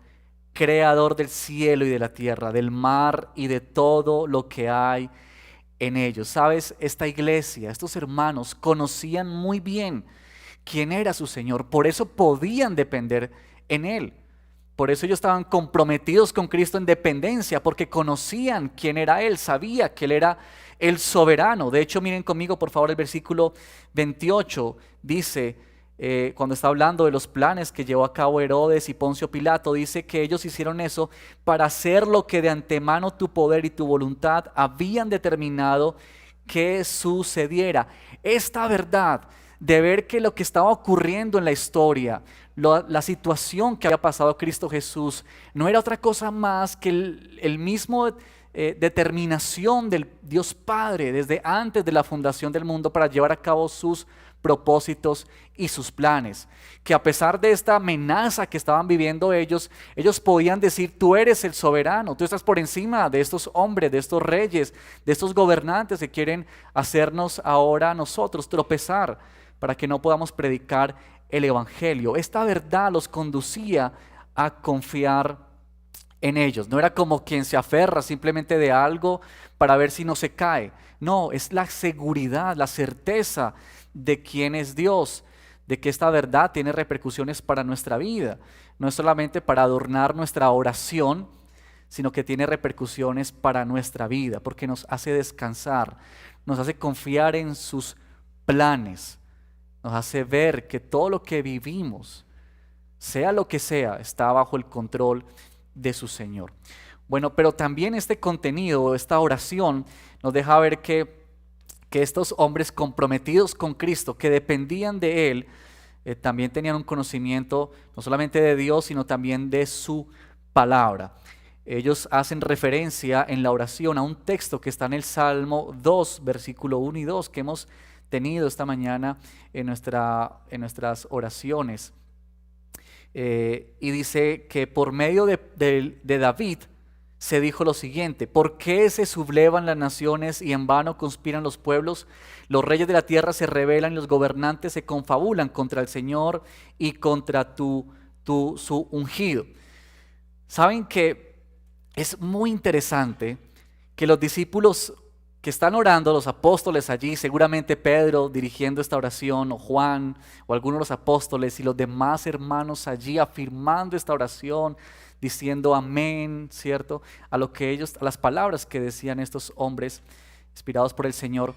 Speaker 7: creador del cielo y de la tierra, del mar y de todo lo que hay en ellos. Sabes, esta iglesia, estos hermanos conocían muy bien quién era su Señor, por eso podían depender en Él. Por eso ellos estaban comprometidos con Cristo en dependencia, porque conocían quién era Él, sabía que Él era el soberano. De hecho, miren conmigo por favor el versículo 28, dice, cuando está hablando de los planes que llevó a cabo Herodes y Poncio Pilato, dice que ellos hicieron eso para hacer lo que de antemano tu poder y tu voluntad habían determinado que sucediera. Esta verdad de ver que lo que estaba ocurriendo en la historia, la situación que había pasado Cristo Jesús, no era otra cosa más que el mismo determinación del Dios Padre desde antes de la fundación del mundo para llevar a cabo sus propósitos y sus planes, que a pesar de esta amenaza que estaban viviendo ellos podían decir, tú eres el soberano, tú estás por encima de estos hombres, de estos reyes, de estos gobernantes que quieren hacernos ahora a nosotros tropezar para que no podamos predicar el evangelio. Esta verdad los conducía a confiar en ellos. No era como quien se aferra simplemente de algo para ver si no se cae. No, es la seguridad, la certeza de quién es Dios, de que esta verdad tiene repercusiones para nuestra vida. No es solamente para adornar nuestra oración, sino que tiene repercusiones para nuestra vida, porque nos hace descansar, nos hace confiar en sus planes, nos hace ver que todo lo que vivimos, sea lo que sea, está bajo el control de su Señor. Bueno, pero también este contenido, esta oración, nos deja ver que estos hombres comprometidos con Cristo, que dependían de Él, también tenían un conocimiento no solamente de Dios, sino también de su palabra. Ellos hacen referencia en la oración a un texto que está en el Salmo 2, versículo 1 y 2, que hemos tenido esta mañana en nuestras oraciones. Y dice que por medio de David se dijo lo siguiente: ¿por qué se sublevan las naciones y en vano conspiran los pueblos? Los reyes de la tierra se rebelan y los gobernantes se confabulan contra el Señor y contra su ungido. Saben que es muy interesante que los discípulos que están orando, los apóstoles allí, seguramente Pedro dirigiendo esta oración, o Juan, o algunos de los apóstoles y los demás hermanos allí afirmando esta oración, diciendo amén, ¿cierto? A las palabras que decían estos hombres inspirados por el Señor,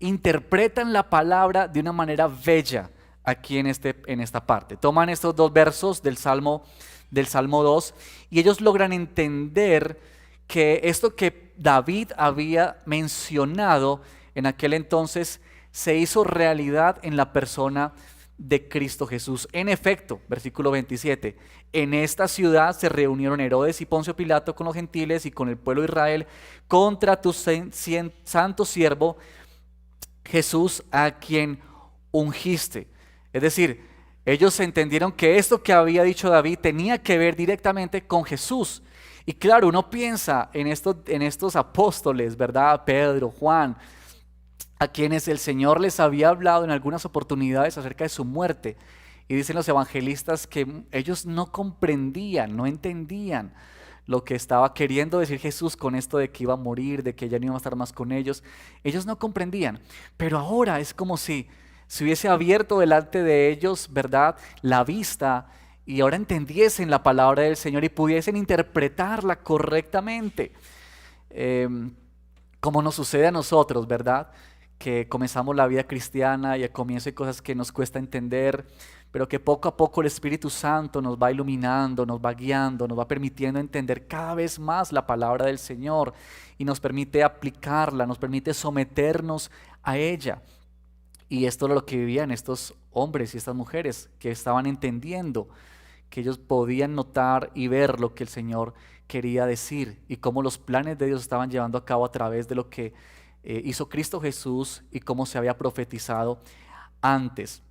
Speaker 7: interpretan la palabra de una manera bella aquí en esta parte. Toman estos dos versos del Salmo 2 y ellos logran entender que esto que David había mencionado en aquel entonces se hizo realidad en la persona de Cristo Jesús. En efecto, versículo 27, en esta ciudad se reunieron Herodes y Poncio Pilato con los gentiles y con el pueblo de Israel contra tu santo siervo Jesús, a quien ungiste. Es decir, ellos entendieron que esto que había dicho David tenía que ver directamente con Jesús. Y claro, uno piensa en estos apóstoles, ¿verdad? Pedro, Juan, a quienes el Señor les había hablado en algunas oportunidades acerca de su muerte. Y dicen los evangelistas que ellos no comprendían, no entendían lo que estaba queriendo decir Jesús con esto de que iba a morir, de que ya no iba a estar más con ellos. Ellos no comprendían, pero ahora es como si se hubiese abierto delante de ellos, ¿verdad?, la vista, y ahora entendiesen la palabra del Señor y pudiesen interpretarla correctamente. Como nos sucede a nosotros, ¿verdad?, que comenzamos la vida cristiana y al comienzo hay cosas que nos cuesta entender, pero que poco a poco el Espíritu Santo nos va iluminando, nos va guiando, nos va permitiendo entender cada vez más la palabra del Señor y nos permite aplicarla, nos permite someternos a ella. Y esto es lo que vivían estos hombres y estas mujeres, que estaban entendiendo, que ellos podían notar y ver lo que el Señor quería decir y cómo los planes de Dios estaban llevando a cabo a través de lo que hizo Cristo Jesús y cómo se había profetizado antes.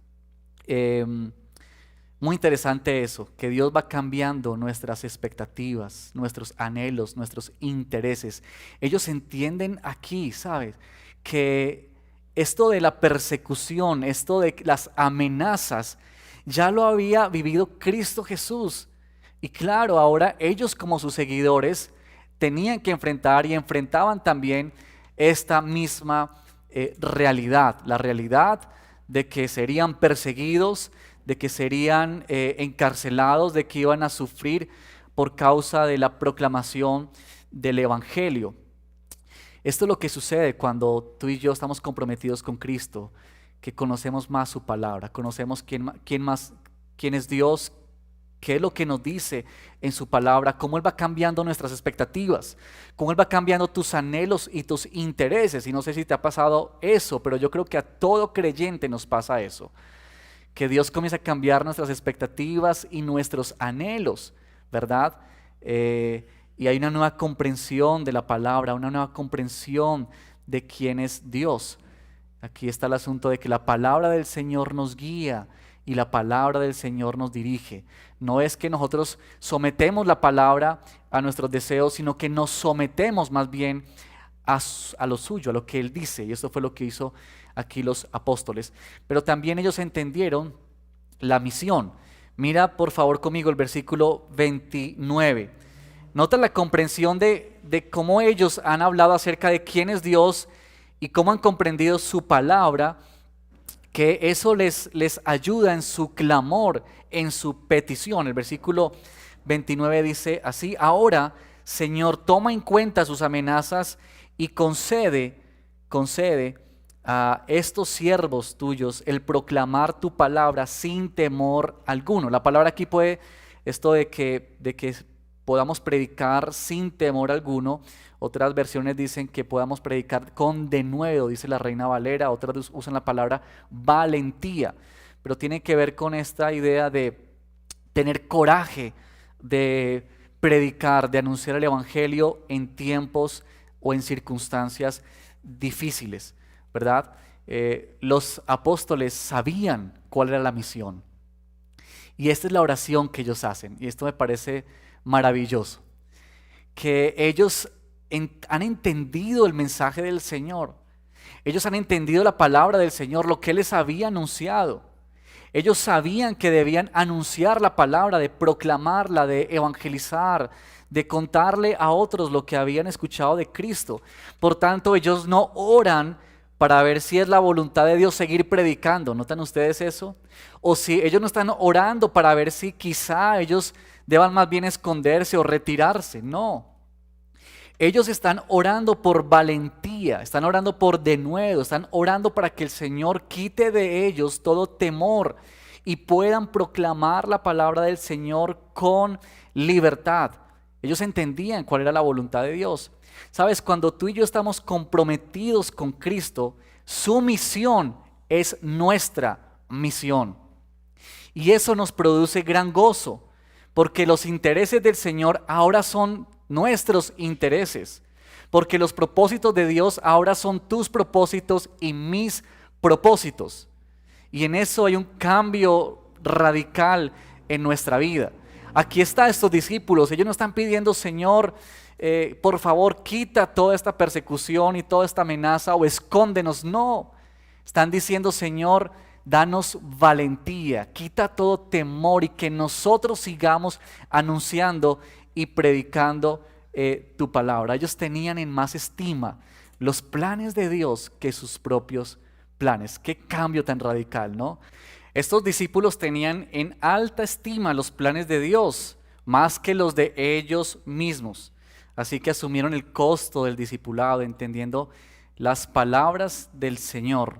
Speaker 7: Muy interesante eso, que Dios va cambiando nuestras expectativas, nuestros anhelos, nuestros intereses. Ellos entienden aquí, ¿sabes?, que esto de la persecución, esto de las amenazas, ya lo había vivido Cristo Jesús. Y claro, ahora ellos como sus seguidores tenían que enfrentar y enfrentaban también esta misma realidad, la realidad de que serían perseguidos, de que serían encarcelados, de que iban a sufrir por causa de la proclamación del Evangelio. Esto es lo que sucede cuando tú y yo estamos comprometidos con Cristo, que conocemos más su palabra, conocemos quién es Dios, qué es lo que nos dice en su palabra, cómo Él va cambiando nuestras expectativas, cómo Él va cambiando tus anhelos y tus intereses. Y no sé si te ha pasado eso, pero yo creo que a todo creyente nos pasa eso, que Dios comienza a cambiar nuestras expectativas y nuestros anhelos, ¿verdad? Y hay una nueva comprensión de la palabra, una nueva comprensión de quién es Dios. Aquí está el asunto de que la palabra del Señor nos guía y la palabra del Señor nos dirige. No es que nosotros sometemos la palabra a nuestros deseos, sino que nos sometemos más bien a lo suyo, a lo que Él dice. Y esto fue lo que hizo aquí los apóstoles. Pero también ellos entendieron la misión. Mira por favor conmigo el versículo 29. Nota la comprensión de cómo ellos han hablado acerca de quién es Dios y cómo han comprendido su palabra, que eso les ayuda en su clamor, en su petición. El versículo 29 dice así: ahora, Señor, toma en cuenta sus amenazas y concede a estos siervos tuyos el proclamar tu palabra sin temor alguno. La palabra aquí puede, esto de que podamos predicar sin temor alguno. Otras versiones dicen que podamos predicar con denuedo, dice la Reina Valera. Otras usan la palabra valentía, pero tiene que ver con esta idea de tener coraje, de predicar, de anunciar el Evangelio en tiempos o en circunstancias difíciles, ¿verdad? Los apóstoles sabían cuál era la misión, y esta es la oración que ellos hacen, y esto me parece maravilloso, que ellos han entendido el mensaje del Señor. Ellos han entendido la palabra del Señor, lo que Él les había anunciado. Ellos sabían que debían anunciar la palabra, de proclamarla, de evangelizar, de contarle a otros lo que habían escuchado de Cristo. Por tanto, ellos no oran para ver si es la voluntad de Dios seguir predicando. ¿Notan ustedes eso? O si ellos no están orando para ver si quizá ellos deban más bien esconderse o retirarse. No. Ellos están orando por valentía, están orando por denuedo, están orando para que el Señor quite de ellos todo temor y puedan proclamar la palabra del Señor con libertad. Ellos entendían cuál era la voluntad de Dios. Sabes, cuando tú y yo estamos comprometidos con Cristo, su misión es nuestra misión. Y eso nos produce gran gozo, porque los intereses del Señor ahora son nuestros intereses, porque los propósitos de Dios ahora son tus propósitos y mis propósitos, y en eso hay un cambio radical en nuestra vida. Aquí están estos discípulos, ellos no están pidiendo: Señor, por favor quita toda esta persecución y toda esta amenaza o escóndenos. No, están diciendo: Señor, danos valentía, quita todo temor y que nosotros sigamos anunciando y predicando tu palabra. Ellos tenían en más estima los planes de Dios que sus propios planes. Qué cambio tan radical, ¿no? Estos discípulos tenían en alta estima los planes de Dios, más que los de ellos mismos. Así que asumieron el costo del discipulado, entendiendo las palabras del Señor,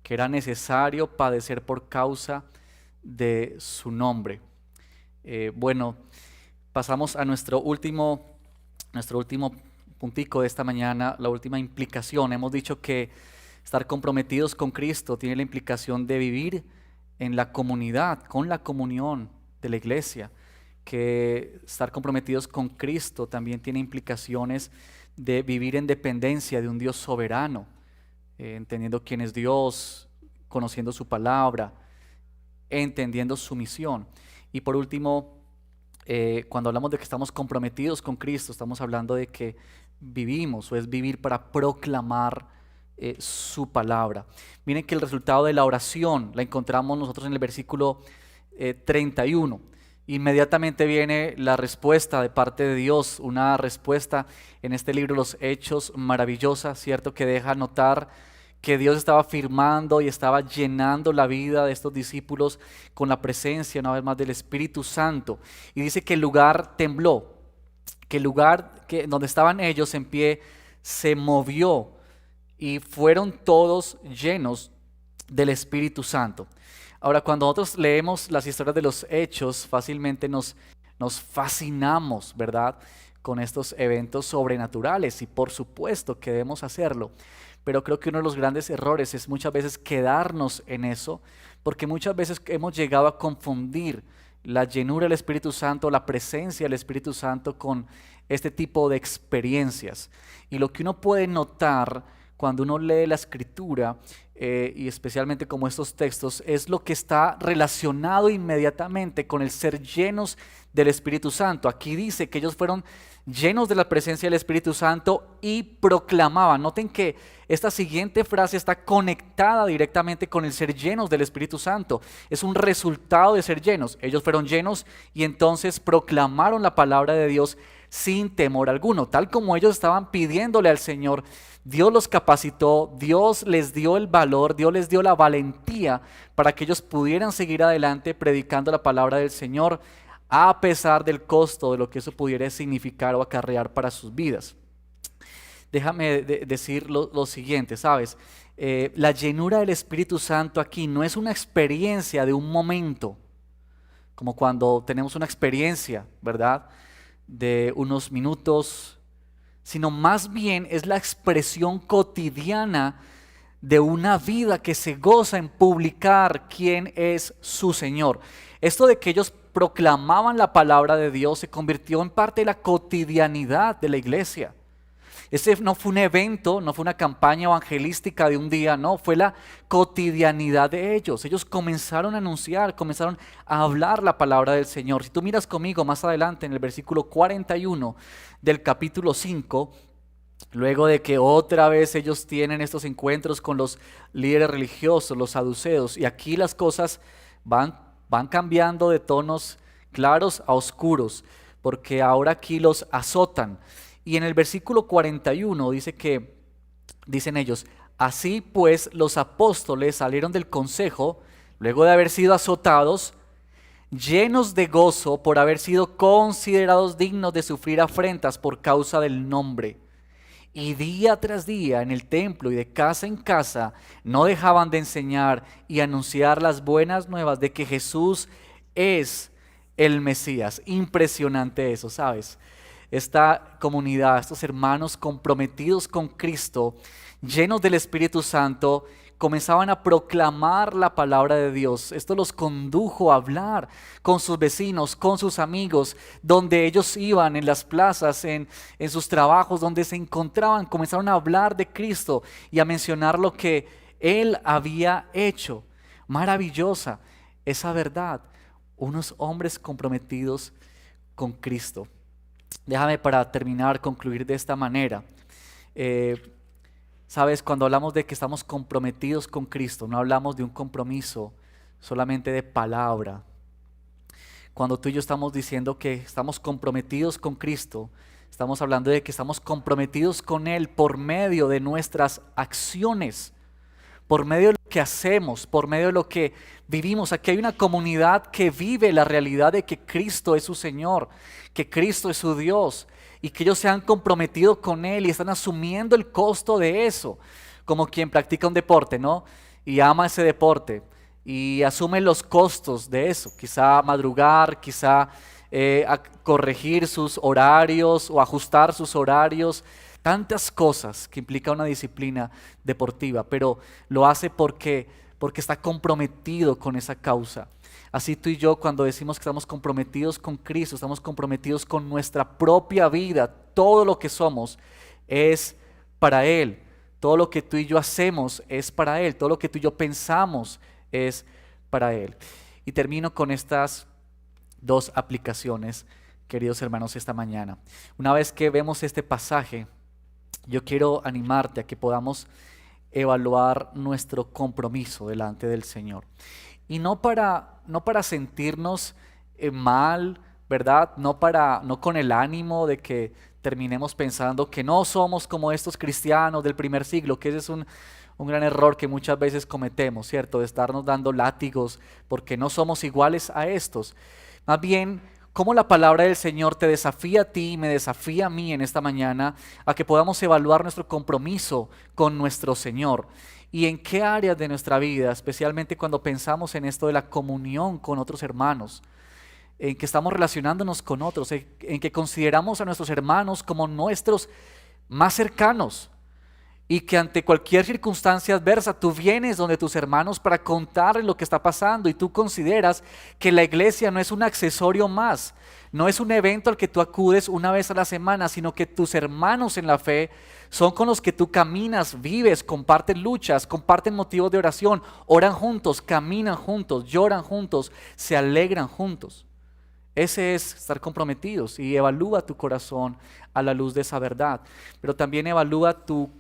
Speaker 7: que era necesario padecer por causa de su nombre. Bueno, pasamos a nuestro último puntico de esta mañana, la última implicación. Hemos dicho que estar comprometidos con Cristo tiene la implicación de vivir en la comunidad, con la comunión de la iglesia, que estar comprometidos con Cristo también tiene implicaciones de vivir en dependencia de un Dios soberano, entendiendo quién es Dios, conociendo su palabra, entendiendo su misión. Y por último, cuando hablamos de que estamos comprometidos con Cristo, estamos hablando de que vivimos, o es vivir para proclamar su palabra. Miren que el resultado de la oración la encontramos nosotros en el versículo 31. Inmediatamente viene la respuesta de parte de Dios, una respuesta en este libro Los Hechos maravillosa, ¿cierto? Que deja notar que Dios estaba firmando y estaba llenando la vida de estos discípulos con la presencia una vez más del Espíritu Santo. Y dice que el lugar tembló, que el lugar donde estaban ellos en pie se movió y fueron todos llenos del Espíritu Santo. Ahora, cuando nosotros leemos las historias de los Hechos, fácilmente nos fascinamos, ¿verdad?, con estos eventos sobrenaturales, y por supuesto que debemos hacerlo. Pero creo que uno de los grandes errores es muchas veces quedarnos en eso, porque muchas veces hemos llegado a confundir la llenura del Espíritu Santo, la presencia del Espíritu Santo con este tipo de experiencias. Y lo que uno puede notar cuando uno lee la Escritura, y especialmente como estos textos, es lo que está relacionado inmediatamente con el ser llenos del Espíritu Santo. Aquí dice que ellos fueron llenos de la presencia del Espíritu Santo y proclamaban. Noten que esta siguiente frase está conectada directamente con el ser llenos del Espíritu Santo. Es un resultado de ser llenos. Ellos fueron llenos y entonces proclamaron la palabra de Dios sin temor alguno. Tal como ellos estaban pidiéndole al Señor, Dios los capacitó, Dios les dio el valor, Dios les dio la valentía para que ellos pudieran seguir adelante predicando la palabra del Señor, a pesar del costo de lo que eso pudiera significar o acarrear para sus vidas. Déjame decir lo siguiente, ¿sabes? La llenura del Espíritu Santo aquí no es una experiencia de un momento, como cuando tenemos una experiencia, ¿verdad?, de unos minutos, sino más bien es la expresión cotidiana de una vida que se goza en publicar quién es su Señor. Esto de que ellos proclamaban la palabra de Dios se convirtió en parte de la cotidianidad de la iglesia. Ese no fue un evento, no fue una campaña evangelística de un día, no, fue la cotidianidad de ellos. Ellos comenzaron a anunciar, comenzaron a hablar la palabra del Señor. Si tú miras conmigo más adelante en el versículo 41 del capítulo 5, luego de que otra vez ellos tienen estos encuentros con los líderes religiosos, los saduceos, y aquí las cosas van cambiando de tonos claros a oscuros, porque ahora aquí los azotan. Y en el versículo 41 dicen ellos: así pues los apóstoles salieron del consejo, luego de haber sido azotados, llenos de gozo por haber sido considerados dignos de sufrir afrentas por causa del nombre. Y día tras día en el templo y de casa en casa no dejaban de enseñar y anunciar las buenas nuevas de que Jesús es el Mesías. Impresionante eso, ¿sabes? Esta comunidad, estos hermanos comprometidos con Cristo, llenos del Espíritu Santo, comenzaban a proclamar la palabra de Dios. Esto los condujo a hablar con sus vecinos, con sus amigos, donde ellos iban, en las plazas, en sus trabajos, donde se encontraban. Comenzaron a hablar de Cristo y a mencionar lo que Él había hecho. Maravillosa esa verdad. Unos hombres comprometidos con Cristo. Déjame para terminar concluir de esta manera. Sabes, cuando hablamos de que estamos comprometidos con Cristo, no hablamos de un compromiso solamente de palabra. Cuando tú y yo estamos diciendo que estamos comprometidos con Cristo, estamos hablando de que estamos comprometidos con Él por medio de nuestras acciones, por medio de lo que hacemos, por medio de lo que vivimos. Aquí hay una comunidad que vive la realidad de que Cristo es su Señor, que Cristo es su Dios, y que ellos se han comprometido con Él y están asumiendo el costo de eso, como quien practica un deporte, ¿no? Y ama ese deporte y asume los costos de eso, quizá madrugar, quizá corregir sus horarios o ajustar sus horarios, tantas cosas que implica una disciplina deportiva, pero lo hace porque está comprometido con esa causa. Así tú y yo, cuando decimos que estamos comprometidos con Cristo, estamos comprometidos con nuestra propia vida. Todo lo que somos es para Él. Todo lo que tú y yo hacemos es para Él. Todo lo que tú y yo pensamos es para Él. Y termino con estas dos aplicaciones, queridos hermanos, esta mañana. Una vez que vemos este pasaje, yo quiero animarte a que podamos evaluar nuestro compromiso delante del Señor. Y no para sentirnos mal, ¿verdad? No con el ánimo de que terminemos pensando que no somos como estos cristianos del primer siglo, que ese es un gran error que muchas veces cometemos, ¿cierto? De estarnos dando látigos porque no somos iguales a estos. Más bien, cómo la palabra del Señor te desafía a ti y me desafía a mí en esta mañana a que podamos evaluar nuestro compromiso con nuestro Señor. Y en qué áreas de nuestra vida, especialmente cuando pensamos en esto de la comunión con otros hermanos, en que estamos relacionándonos con otros, en que consideramos a nuestros hermanos como nuestros más cercanos, y que ante cualquier circunstancia adversa tú vienes donde tus hermanos para contarles lo que está pasando, y tú consideras que la iglesia no es un accesorio más, no es un evento al que tú acudes una vez a la semana, sino que tus hermanos en la fe son con los que tú caminas, vives, comparten luchas, comparten motivos de oración, oran juntos, caminan juntos, lloran juntos, se alegran juntos. Ese es estar comprometidos, y evalúa tu corazón a la luz de esa verdad, pero también evalúa tu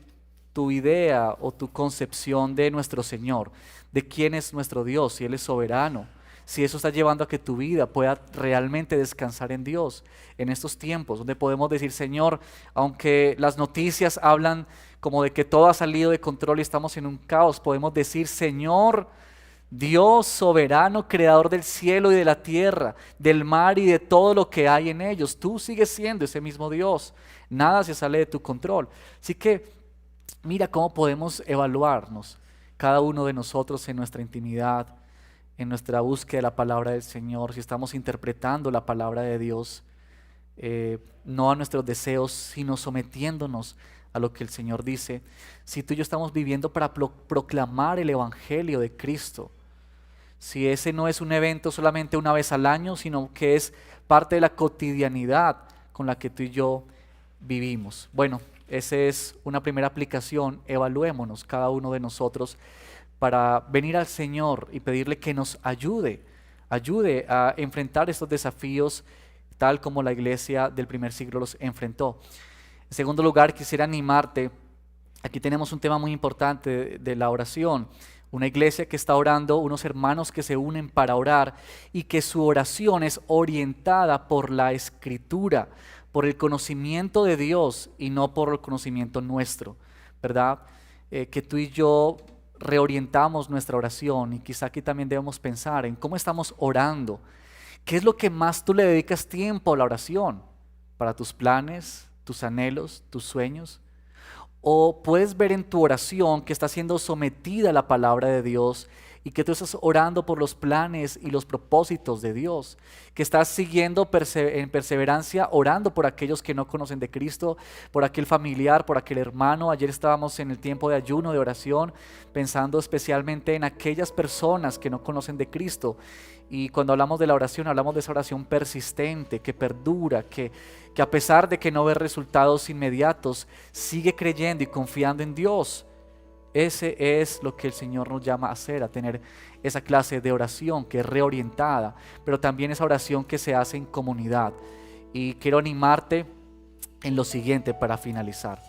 Speaker 7: idea o tu concepción de nuestro Señor, de quién es nuestro Dios, si Él es soberano, si eso está llevando a que tu vida pueda realmente descansar en Dios en estos tiempos, donde podemos decir, Señor, aunque las noticias hablan como de que todo ha salido de control y estamos en un caos, podemos decir, Señor, Dios soberano, creador del cielo y de la tierra, del mar y de todo lo que hay en ellos, tú sigues siendo ese mismo Dios, nada se sale de tu control. Así que mira cómo podemos evaluarnos cada uno de nosotros en nuestra intimidad, en nuestra búsqueda de la palabra del Señor, si estamos interpretando la palabra de Dios, no a nuestros deseos, sino sometiéndonos a lo que el Señor dice. Si tú y yo estamos viviendo para proclamar el Evangelio de Cristo, si ese no es un evento solamente una vez al año, sino que es parte de la cotidianidad con la que tú y yo vivimos. Bueno, esa es una primera aplicación. Evaluémonos cada uno de nosotros para venir al Señor y pedirle que nos ayude a enfrentar estos desafíos tal como la iglesia del primer siglo los enfrentó. En segundo lugar, quisiera animarte. Aquí tenemos un tema muy importante de la oración. Una iglesia que está orando, unos hermanos que se unen para orar y que su oración es orientada por la Escritura, por el conocimiento de Dios y no por el conocimiento nuestro, ¿verdad? Que tú y yo reorientamos nuestra oración, y quizá aquí también debemos pensar en cómo estamos orando. ¿Qué es lo que más tú le dedicas tiempo a la oración? ¿Para tus planes, tus anhelos, tus sueños? ¿O puedes ver en tu oración que está siendo sometida a la palabra de Dios y que tú estás orando por los planes y los propósitos de Dios, que estás siguiendo en perseverancia, orando por aquellos que no conocen de Cristo, por aquel familiar, por aquel hermano? Ayer estábamos en el tiempo de ayuno, de oración, pensando especialmente en aquellas personas que no conocen de Cristo. Y cuando hablamos de la oración, hablamos de esa oración persistente, que perdura, que a pesar de que no ve resultados inmediatos, sigue creyendo y confiando en Dios. Ese es lo que el Señor nos llama a hacer, a tener esa clase de oración que es reorientada, pero también esa oración que se hace en comunidad. Y quiero animarte en lo siguiente para finalizar.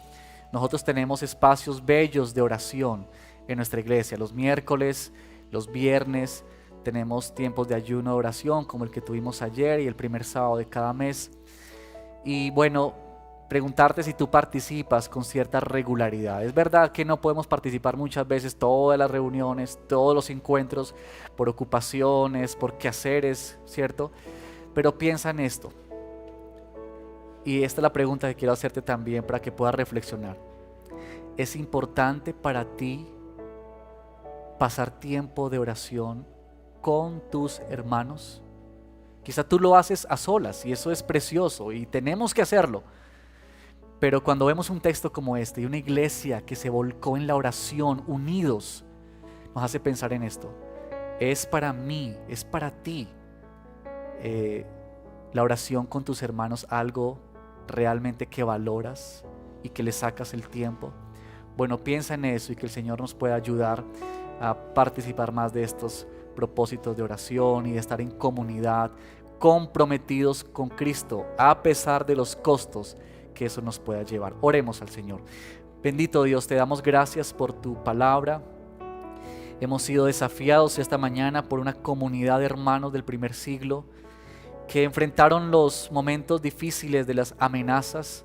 Speaker 7: nosotros tenemos espacios bellos de oración en nuestra iglesia. Los miércoles, los viernes, tenemos tiempos de ayuno de oración como el que tuvimos ayer y el primer sábado de cada mes. Y bueno, preguntarte si tú participas con cierta regularidad. Es verdad que no podemos participar muchas veces todas las reuniones, todos los encuentros, por ocupaciones, por quehaceres, ¿cierto? Pero piensa en esto. Y esta es la pregunta que quiero hacerte también para que puedas reflexionar. ¿Es importante para ti pasar tiempo de oración con tus hermanos? Quizá tú lo haces a solas y eso es precioso y tenemos que hacerlo. Pero cuando vemos un texto como este y una iglesia que se volcó en la oración, unidos, nos hace pensar en esto. Es para mí, es para ti, la oración con tus hermanos algo realmente que valoras y que le sacas el tiempo. Bueno, piensa en eso y que el Señor nos pueda ayudar a participar más de estos propósitos de oración y de estar en comunidad, comprometidos con Cristo, a pesar de los costos que eso nos pueda llevar. Oremos al Señor. Bendito Dios, te damos gracias por tu palabra. Hemos sido desafiados esta mañana por una comunidad de hermanos del primer siglo que enfrentaron los momentos difíciles de las amenazas.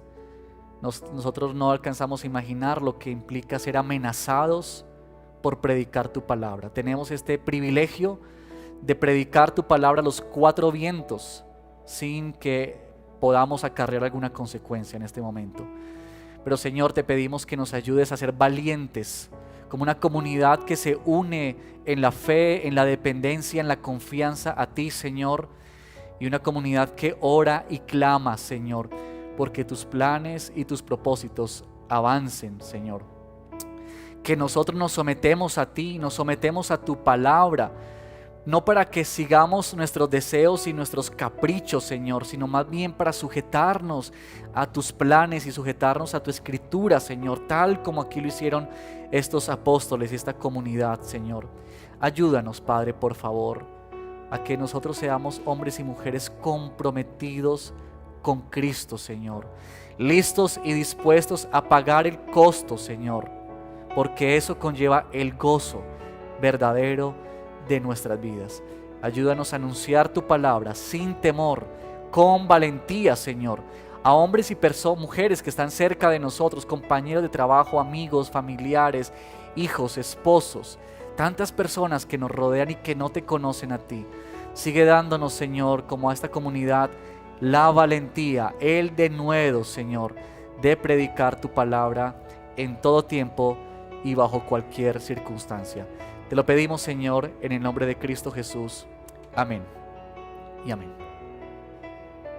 Speaker 7: Nosotros no alcanzamos a imaginar lo que implica ser amenazados por predicar tu palabra. Tenemos este privilegio de predicar tu palabra a los cuatro vientos sin que podamos acarrear alguna consecuencia en este momento. Pero Señor, te pedimos que nos ayudes a ser valientes como una comunidad que se une en la fe, en la dependencia, en la confianza a ti, Señor, y una comunidad que ora y clama, Señor, porque tus planes y tus propósitos avancen, Señor. Que nosotros nos sometemos a ti, nos sometemos a tu palabra, no para que sigamos nuestros deseos y nuestros caprichos, Señor, sino más bien para sujetarnos a tus planes y sujetarnos a tu escritura, Señor, tal como aquí lo hicieron estos apóstoles y esta comunidad, Señor. Ayúdanos, Padre, por favor, a que nosotros seamos hombres y mujeres comprometidos con Cristo, Señor, listos y dispuestos a pagar el costo, Señor, porque eso conlleva el gozo verdadero de nuestras vidas. Ayúdanos a anunciar tu palabra sin temor, con valentía, Señor, a hombres y mujeres que están cerca de nosotros, compañeros de trabajo, amigos, familiares, hijos, esposos, tantas personas que nos rodean y que no te conocen a ti. Sigue dándonos, Señor, como a esta comunidad, la valentía, el denuedo, Señor, de predicar tu palabra en todo tiempo y bajo cualquier circunstancia. Te lo pedimos, Señor, en el nombre de Cristo Jesús. Amén y amén.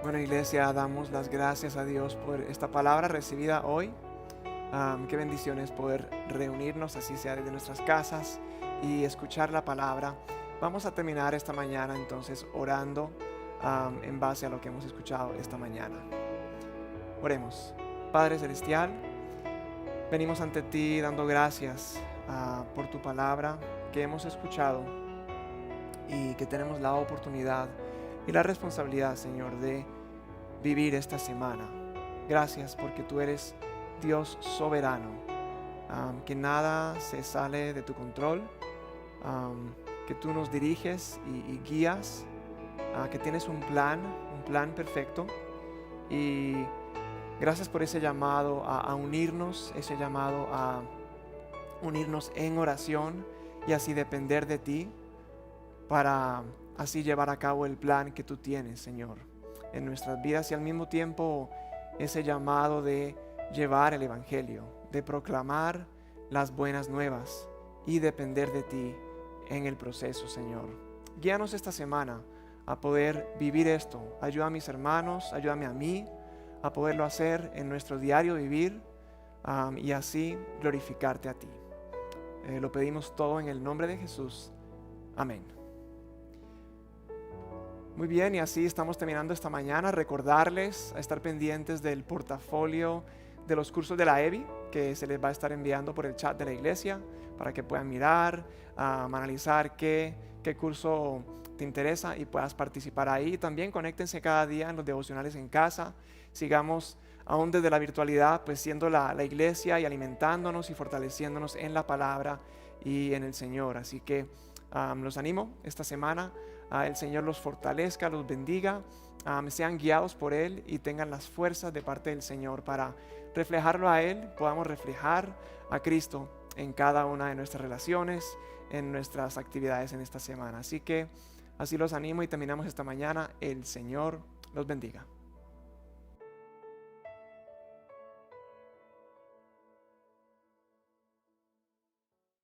Speaker 4: Bueno, iglesia, damos las gracias a Dios por esta palabra recibida hoy. Qué bendición es poder reunirnos, así sea desde nuestras casas, y escuchar la palabra. Vamos a terminar esta mañana entonces orando en base a lo que hemos escuchado esta mañana. Oremos. Padre Celestial, venimos ante ti dando gracias por tu palabra que hemos escuchado y que tenemos la oportunidad y la responsabilidad, Señor, de vivir esta semana. Gracias porque tú eres Dios soberano, que nada se sale de tu control, que tú nos diriges y guías, que tienes un plan perfecto. Y gracias por ese llamado a unirnos, ese llamado a unirnos en oración y así depender de ti para así llevar a cabo el plan que tú tienes, Señor, en nuestras vidas, y al mismo tiempo ese llamado de llevar el evangelio, de proclamar las buenas nuevas y depender de ti en el proceso, Señor. Guíanos esta semana a poder vivir esto. Ayuda a mis hermanos, ayúdame a mí a poderlo hacer en nuestro diario vivir, y así glorificarte a ti. Lo pedimos todo en el nombre de Jesús. Amén. Muy bien, y así estamos terminando esta mañana. Recordarles a estar pendientes del portafolio de los cursos de la EBI que se les va a estar enviando por el chat de la iglesia para que puedan mirar, analizar qué curso te interesa y puedas participar ahí. También conéctense cada día en los devocionales en casa. Sigamos aún desde la virtualidad, pues siendo la iglesia y alimentándonos y fortaleciéndonos en la palabra y en el Señor. Así que los animo esta semana. El Señor los fortalezca, los bendiga, sean guiados por Él y tengan las fuerzas de parte del Señor para reflejarlo a Él, podamos reflejar a Cristo en cada una de nuestras relaciones, en nuestras actividades en esta semana. Así que así los animo y terminamos esta mañana. El Señor los bendiga.